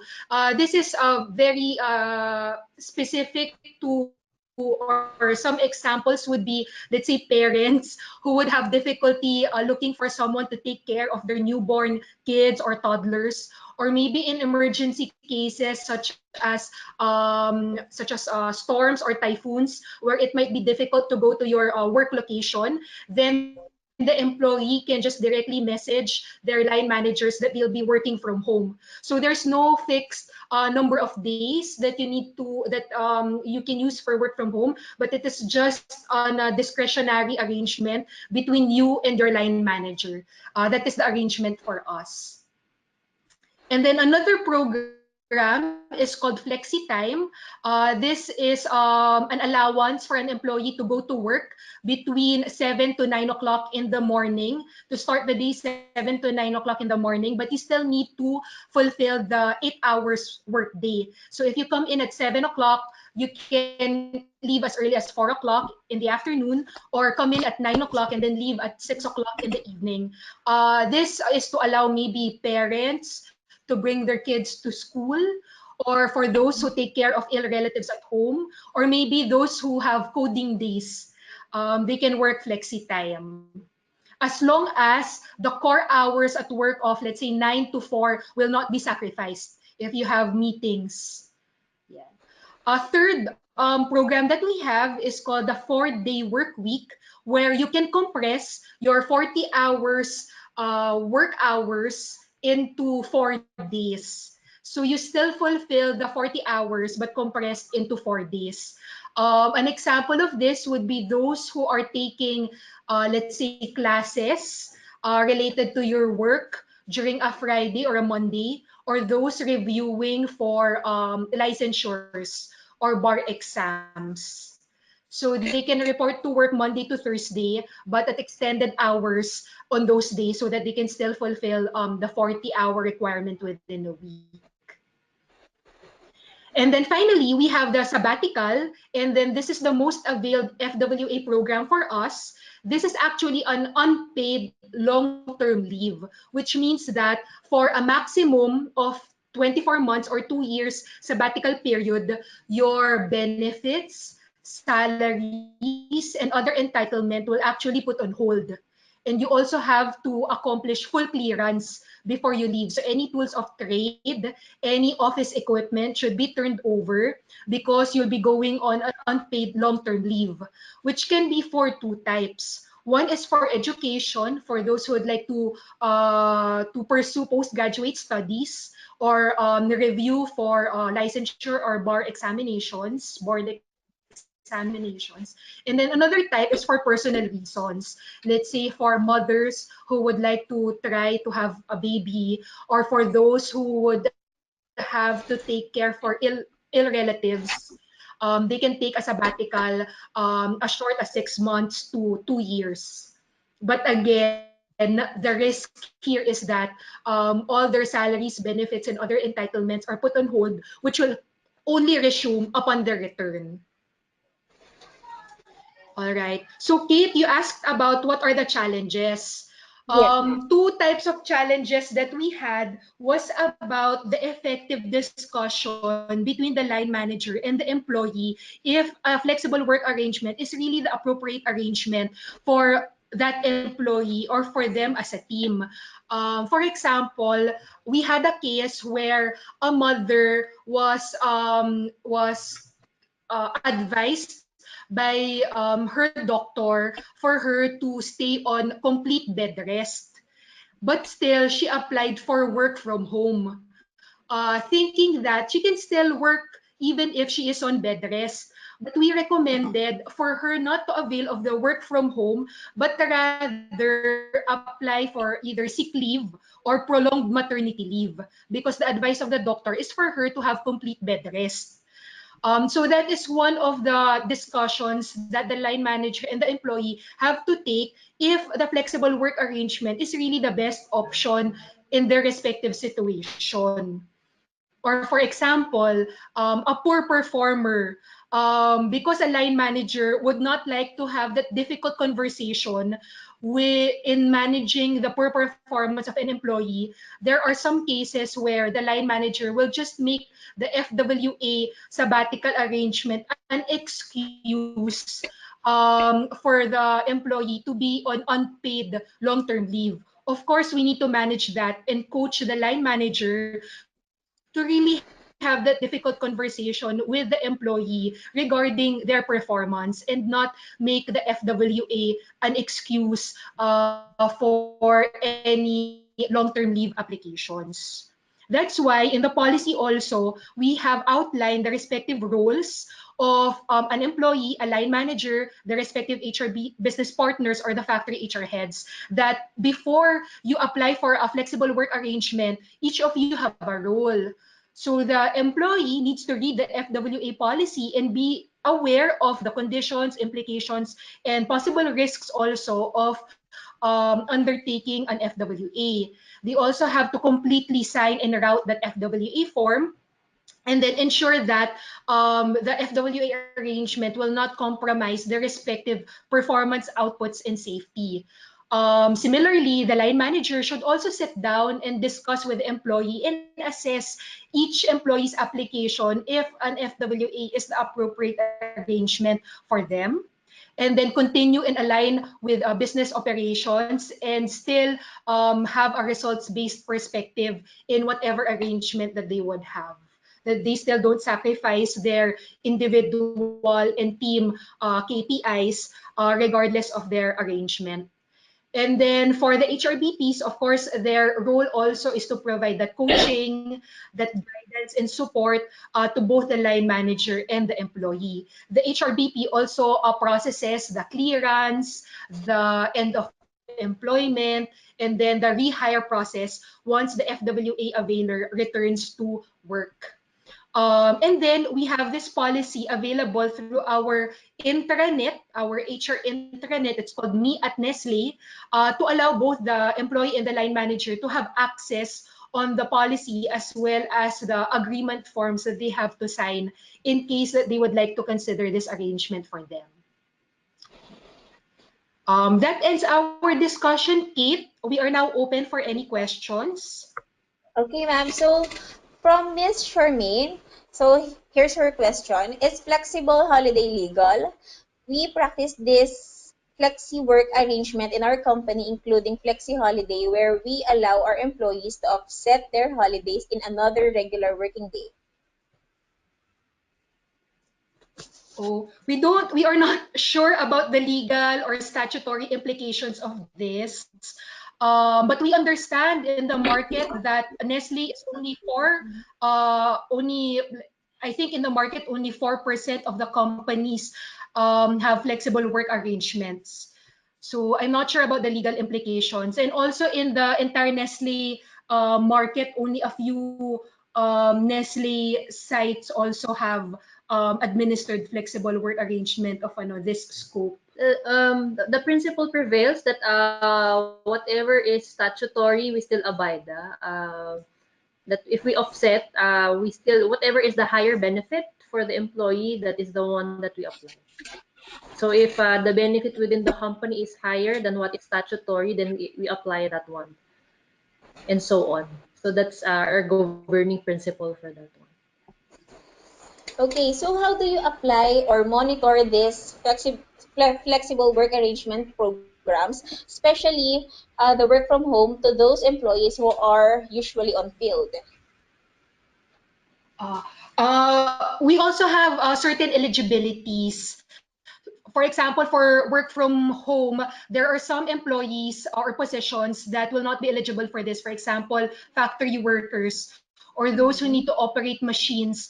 This is very specific to, or some examples would be, let's say, parents who would have difficulty looking for someone to take care of their newborn kids or toddlers, or maybe in emergency cases such as storms or typhoons, where it might be difficult to go to your work location. Then the employee can just directly message their line managers that they'll be working from home. So there's no fixed number of days that you can use for work from home, but it is just on a discretionary arrangement between you and your line manager. That is the arrangement for us. And then another program is called Flexi Time. This is an allowance for an employee to go to work between 7 to 9 o'clock in the morning, to start the day 7 to 9 o'clock in the morning, but you still need to fulfill the 8 hours work day. So if you come in at 7 o'clock, you can leave as early as 4 o'clock in the afternoon, or come in at 9 o'clock and then leave at 6 o'clock in the evening. This is to allow maybe parents to bring their kids to school, or for those who take care of ill relatives at home, or maybe those who have coding days. They can work flexi time. As long as the core hours at work of, let's say, 9 to 4 will not be sacrificed if you have meetings. Yeah. A third program that we have is called the 4-day work week, where you can compress your 40 hours work hours into 4 days. So you still fulfill the 40 hours but compressed into 4 days. An example of this would be those who are taking, let's say, classes related to your work during a Friday or a Monday, or those reviewing for licensures or bar exams. So they can report to work Monday to Thursday, but at extended hours on those days so that they can still fulfill the 40-hour requirement within a week. And then finally, we have the sabbatical, and then this is the most availed FWA program for us. this is actually an unpaid long-term leave, which means that for a maximum of 24 months or 2 years sabbatical period, your benefits, salaries, and other entitlement will actually put on hold. And you also have to accomplish full clearance before you leave. So any tools of trade, any office equipment should be turned over because you'll be going on an unpaid long-term leave, which can be for two types. One is for education, for those who would like to pursue postgraduate studies or review for licensure or bar examinations, board examinations. And then another type is for personal reasons. Let's say for mothers who would like to try to have a baby, or for those who would have to take care for ill relatives. They can take a sabbatical as short as 6 months to 2 years. But again, the risk here is that all their salaries, benefits, and other entitlements are put on hold, which will only resume upon their return. All right. So, Kate, you asked about what are the challenges. Yes. Two types of challenges that we had was about the effective discussion between the line manager and the employee if a flexible work arrangement is really the appropriate arrangement for that employee or for them as a team. For example, we had a case where a mother was advised by her doctor for her to stay on complete bed rest. But still, she applied for work from home, thinking that she can still work even if she is on bed rest. But we recommended for her not to avail of the work from home, but rather apply for either sick leave or prolonged maternity leave, because the advice of the doctor is for her to have complete bed rest. So that is one of the discussions that the line manager and the employee have to take if the flexible work arrangement is really the best option in their respective situation. Or for example, a poor performer, because a line manager would not like to have that difficult conversation in managing the poor performance of an employee, there are some cases where the line manager will just make the FWA sabbatical arrangement an excuse for the employee to be on unpaid long-term leave. Of course, we need to manage that and coach the line manager to really have that difficult conversation with the employee regarding their performance and not make the FWA an excuse for any long-term leave applications. That's why in the policy also, we have outlined the respective roles of an employee, a line manager, the respective HRB business partners, or the factory HR heads, that before you apply for a flexible work arrangement, each of you have a role. So the employee needs to read the FWA policy and be aware of the conditions, implications, and possible risks also of undertaking an FWA. They also have to completely sign and route that FWA form, and then ensure that the FWA arrangement will not compromise the respective performance outputs and safety. Similarly, the line manager should also sit down and discuss with the employee and assess each employee's application if an FWA is the appropriate arrangement for them, and then continue and align with business operations and still have a results-based perspective in whatever arrangement that they would have. That they still don't sacrifice their individual and team KPIs regardless of their arrangement. And then for the HRBPs, of course, their role also is to provide that coaching, that guidance and support to both the line manager and the employee. The HRBP also processes the clearance, the end of employment, and then the rehire process once the FWA availer returns to work. And then we have this policy available through our intranet, our HR intranet. It's called Me at Nestle, to allow both the employee and the line manager to have access on the policy as well as the agreement forms that they have to sign in case that they would like to consider this arrangement for them. That ends our discussion, Kate. We are now open for any questions. Okay, ma'am. So from Miss Charmaine, so here's her question. Is flexible holiday legal? We practice this flexi work arrangement in our company, including flexi holiday, where we allow our employees to offset their holidays in another regular working day. Oh, we are not sure about the legal or statutory implications of this. But we understand in the market that Nestle is I think in the market, only 4% of the companies have flexible work arrangements. So I'm not sure about the legal implications. And also in the entire Nestle market, only a few Nestle sites also have administered flexible work arrangement of this scope. The principle prevails that whatever is statutory, we still abide. That if we offset, we still, whatever is the higher benefit for the employee, that is the one that we apply. So if the benefit within the company is higher than what is statutory, then we apply that one, and so on. So that's our governing principle for that one. Okay, so how do you apply or monitor this flexible work arrangement programs, especially the work from home, to those employees who are usually on field? We also have certain eligibilities. For example, for work from home, there are some employees or positions that will not be eligible for this. For example, factory workers or those who need to operate machines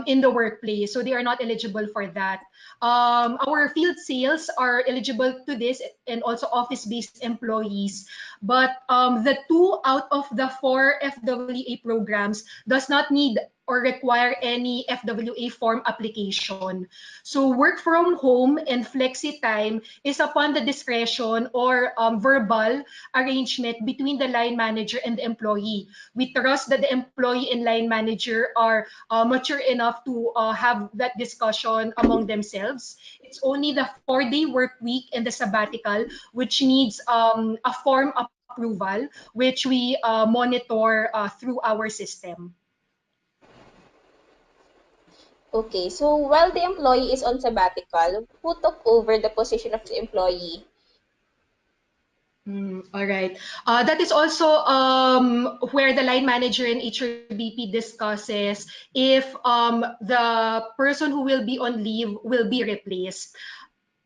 in the workplace. So they are not eligible for that. Our field sales are eligible to this, and also office-based employees. But the 2 out of the 4 FWA programs does not need or require any FWA form application. So work from home and flexi time is upon the discretion or verbal arrangement between the line manager and the employee. We trust that the employee and line manager are mature enough to have that discussion among themselves. It's only the 4-day work week and the sabbatical which needs a form approval, which we monitor through our system. Okay, so while the employee is on sabbatical, who took over the position of the employee? All right. That is also where the line manager and HRBP discusses if the person who will be on leave will be replaced.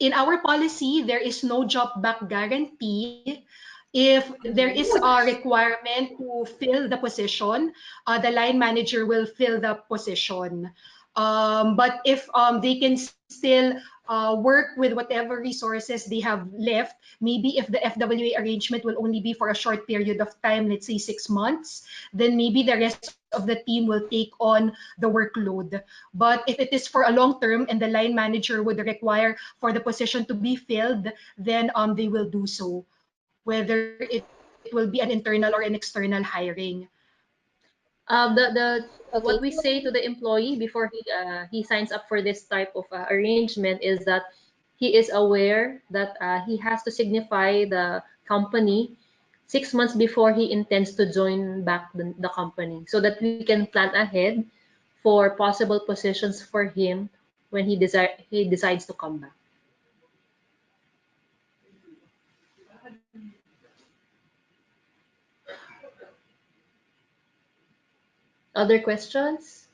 In our policy, there is no job back guarantee. If there is a requirement to fill the position, the line manager will fill the position. But if they can still work with whatever resources they have left, maybe if the FWA arrangement will only be for a short period of time, let's say 6 months, then maybe the rest of the team will take on the workload. But if it is for a long term and the line manager would require for the position to be filled, then they will do so, whether it will be an internal or an external hiring. What Okay, we say to the employee before he signs up for this type of arrangement is that he is aware that he has to signify the company 6 months before he intends to join back the company, so that we can plan ahead for possible positions for him when he decides to come back. Other questions?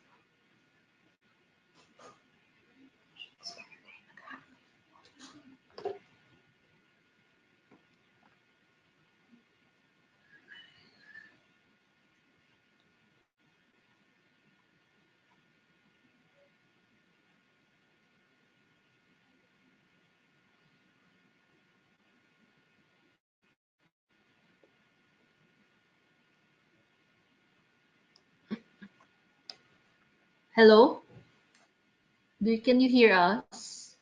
Hello? Can you hear us?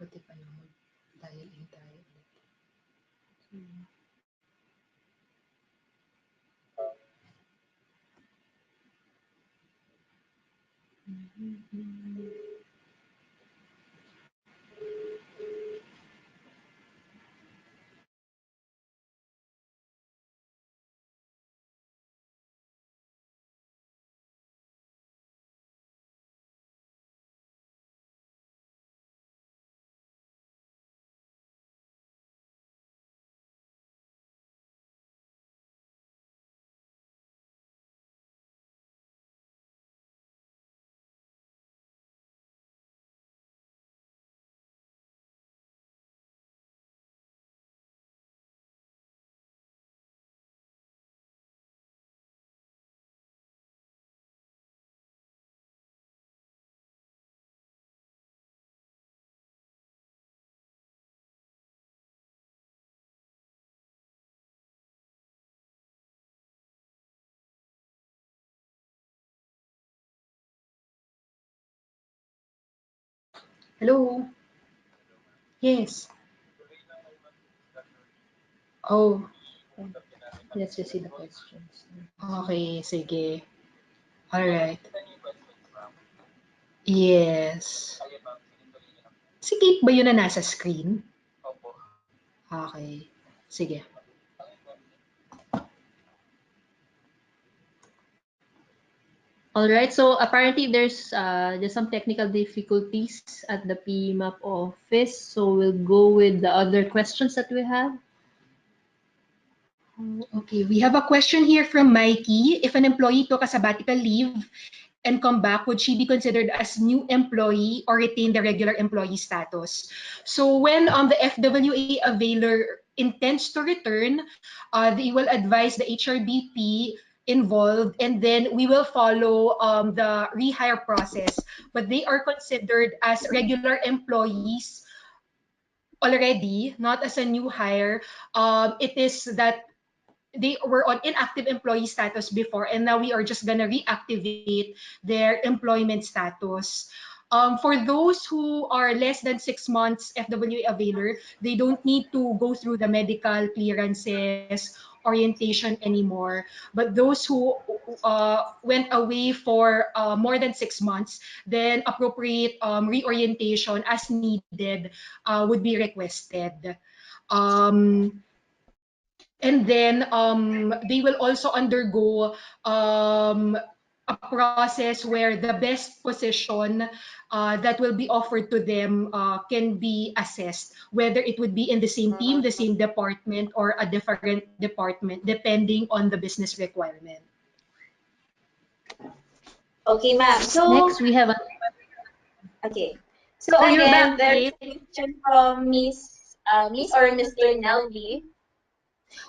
Pwede pa yung dial in tayo. Hello? Yes. Oh, Let's just see the questions. okay. Sige. All right. Yes. Si Kate ba yun na nasa screen? Okay. Sige. All right, so apparently there's some technical difficulties at the PMAP office, so we'll go with the other questions that we have. Okay, we have a question here from Mikey. If an employee took a sabbatical leave and come back, would she be considered as new employee or retain the regular employee status? So when the FWA availer intends to return, they will advise the HRBP involved, and then we will follow the rehire process. But they are considered as regular employees already, not as a new hire. It is that they were on inactive employee status before, and now we are just gonna reactivate their employment status. For those who are less than 6 months FWA availer, they don't need to go through the medical clearances, orientation anymore. But those who went away for more than 6 months, then appropriate reorientation as needed would be requested. Um, and then they will also undergo a process where the best position that will be offered to them can be assessed, whether it would be in the same team, the same department, or a different department, depending on the business requirement. Okay, ma'am. So, Next, we have okay. So Oh, you're again, back, there's Kate. a question from Miss or Mr. Nelby.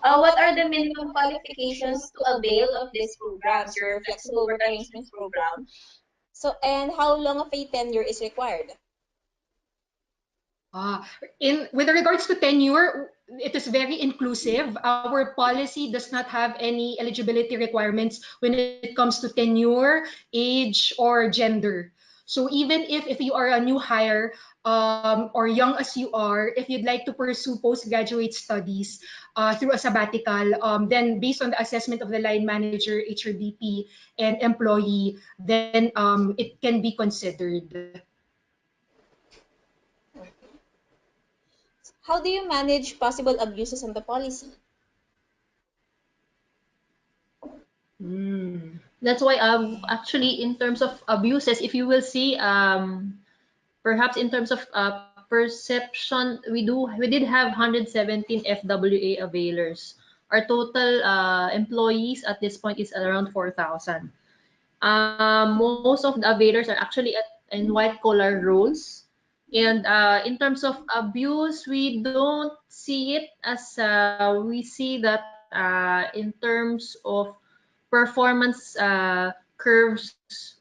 What are the minimum qualifications to avail of these programs, your flexible work arrangements program? So, and how long of a tenure is required? In with regards to tenure, it is very inclusive. Our policy does not have any eligibility requirements when it comes to tenure, age, or gender. So even if you are a new hire or young as you are, if you'd like to pursue postgraduate studies through a sabbatical, then based on the assessment of the line manager, HRBP, and employee, then it can be considered. How do you manage possible abuses on the policy? Mm. That's why actually in terms of abuses, if you will see perhaps in terms of perception, we did have 117 FWA availers. Our total employees at this point is around 4,000. Most of the availers are actually in white collar roles. And in terms of abuse, we don't see it as we see that in terms of performance curves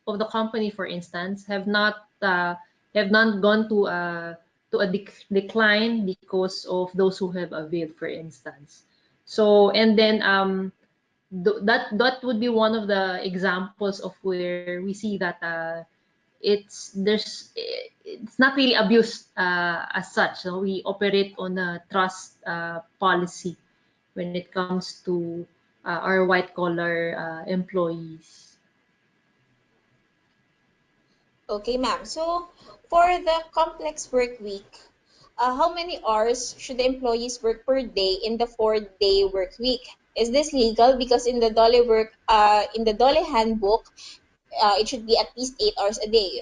of the company, for instance, have not gone to a decline because of those who have availed, for instance. So and then that would be one of the examples of where we see that it's not really abuse as such. So we operate on a trust policy when it comes to our white collar employees. Okay, ma'am. So, for the complex work week, how many hours should the employees work per day in the 4-day work week? Is this legal? Because in the Dole handbook, it should be at least 8 hours a day.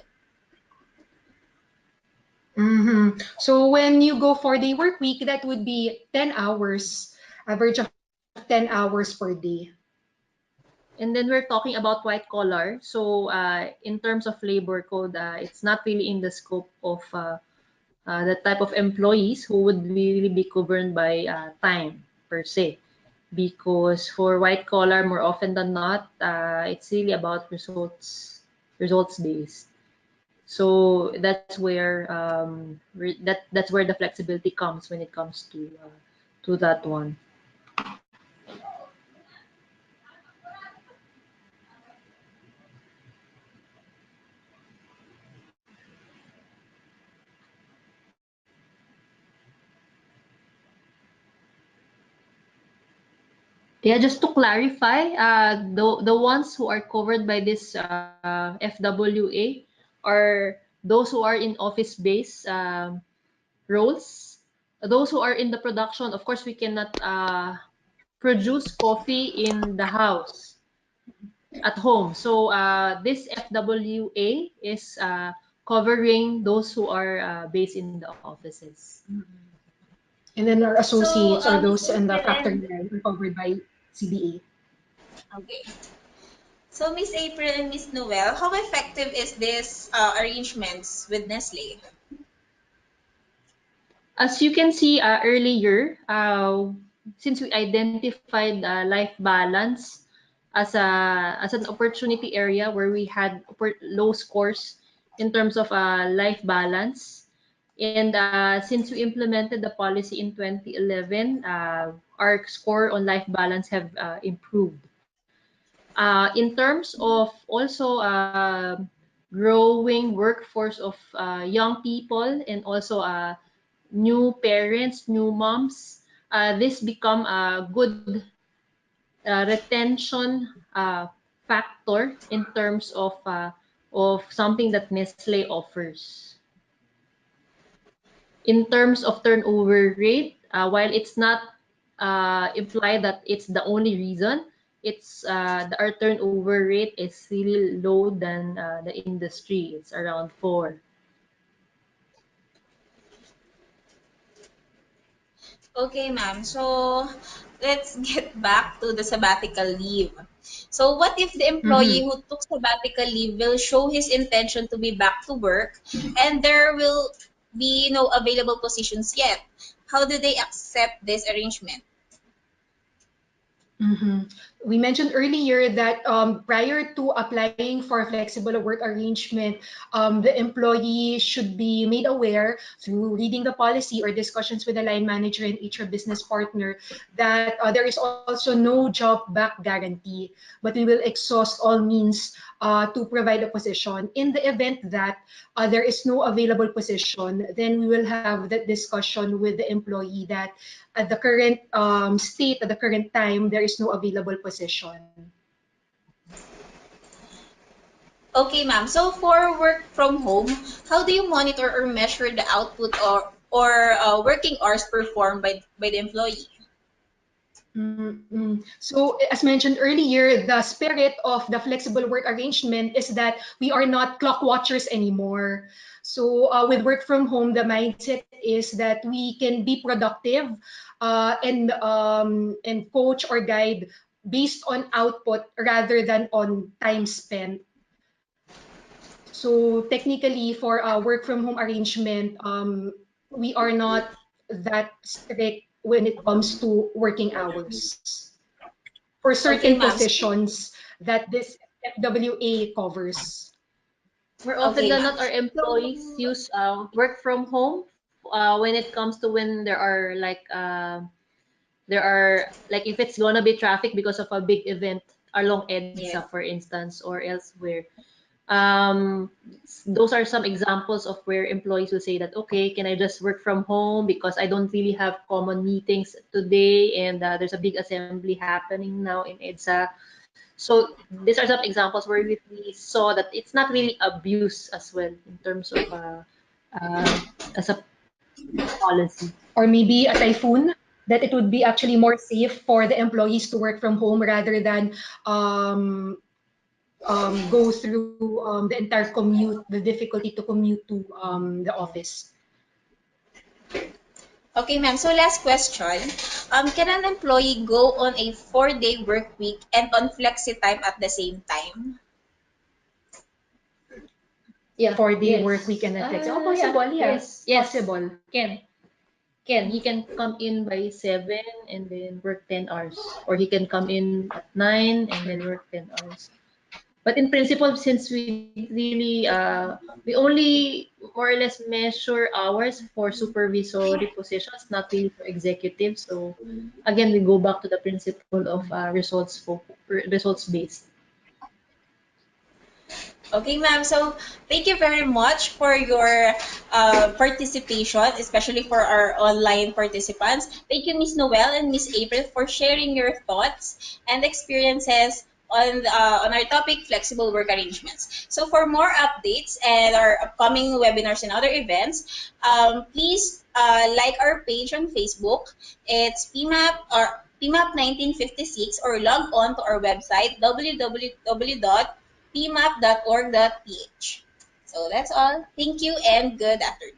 So when you go for the work week, that would be 10 hours, average of 10 hours per day. And then we're talking about white collar. So in terms of labor code, it's not really in the scope of the type of employees who would really be governed by time per se. Because for white collar, more often than not, it's really about results based. So that's where the flexibility comes when it comes to that one. Yeah, just to clarify, the ones who are covered by this FWA are those who are in office-based roles. Those who are in the production, of course, we cannot produce coffee in the house at home. So this FWA is covering those who are based in the offices. And then our So, associates or Miss those in the April factory and line are covered by CBA. okay. So, Miss April and Miss Noel, how effective is this arrangements with Nestle? As you can see earlier, since we identified life balance as an opportunity area where we had low scores in terms of life balance, and since we implemented the policy in 2011, our score on life balance have improved. In terms of also growing workforce of young people and also new parents, new moms, this become a good retention factor in terms of something that Nestle offers. In terms of turnover rate, while it's not implied that it's the only reason, our turnover rate is really low than the industry. It's around 4. Okay, ma'am. So, let's get back to the sabbatical leave. So, what if the employee Mhm. who took sabbatical leave will show his intention to be back to work and there will be no available positions yet? How do they accept this arrangement? Mhm. We mentioned earlier that prior to applying for a flexible work arrangement, the employee should be made aware through reading the policy or discussions with the line manager and HR business partner that there is also no job back guarantee, but we will exhaust all means to provide a position. In the event that there is no available position, then we will have that discussion with the employee that at the current state, at the current time, there is no available position. Okay, ma'am. So, for work from home, how do you monitor or measure the output or working hours performed by the employee? So, as mentioned earlier, the spirit of the flexible work arrangement is that we are not clock watchers anymore. So, with work from home, the mindset is that we can be productive and coach or guide based on output rather than on time spent. So technically, for a work from home arrangement, we are not that strict when it comes to working hours for certain Okay, ma'am. positions that this FWA covers. More often Okay, than ma'am. not, our employees So, use work from home when it comes to when there are like if it's gonna be traffic because of a big event along yes. EDSA, for instance, or elsewhere. Um, those are some examples of where employees will say that, okay, can I just work from home because I don't really have common meetings today, and there's a big assembly happening now in EDSA. So these are some examples where we saw that it's not really abuse as well in terms of uh, as a policy. Or maybe a typhoon, that it would be actually more safe for the employees to work from home rather than um, go through the entire commute, the difficulty to commute to the office. Okay, ma'am. So last question. Can an employee go on a 4-day work week and on flexi time at the same time? Yeah, 4-day work yes. weekend and flex. Oh, Yeah, possible, yeah, yes. possible. Can. He can come in by 7 and then work 10 hours. Or he can come in at 9 and then work 10 hours. But in principle, since we only more or less measure hours for supervisory positions, not really for executives. So again, we go back to the principle of results based. Okay, ma'am. So thank you very much for your participation, especially for our online participants. Thank you, Miss Noel and Miss April, for sharing your thoughts and experiences on our topic, flexible work arrangements. So for more updates and our upcoming webinars and other events, please like our page on Facebook. It's PMAP or PMAP 1956, or log on to our website www.pmap.org.ph. So that's all. Thank you and good afternoon.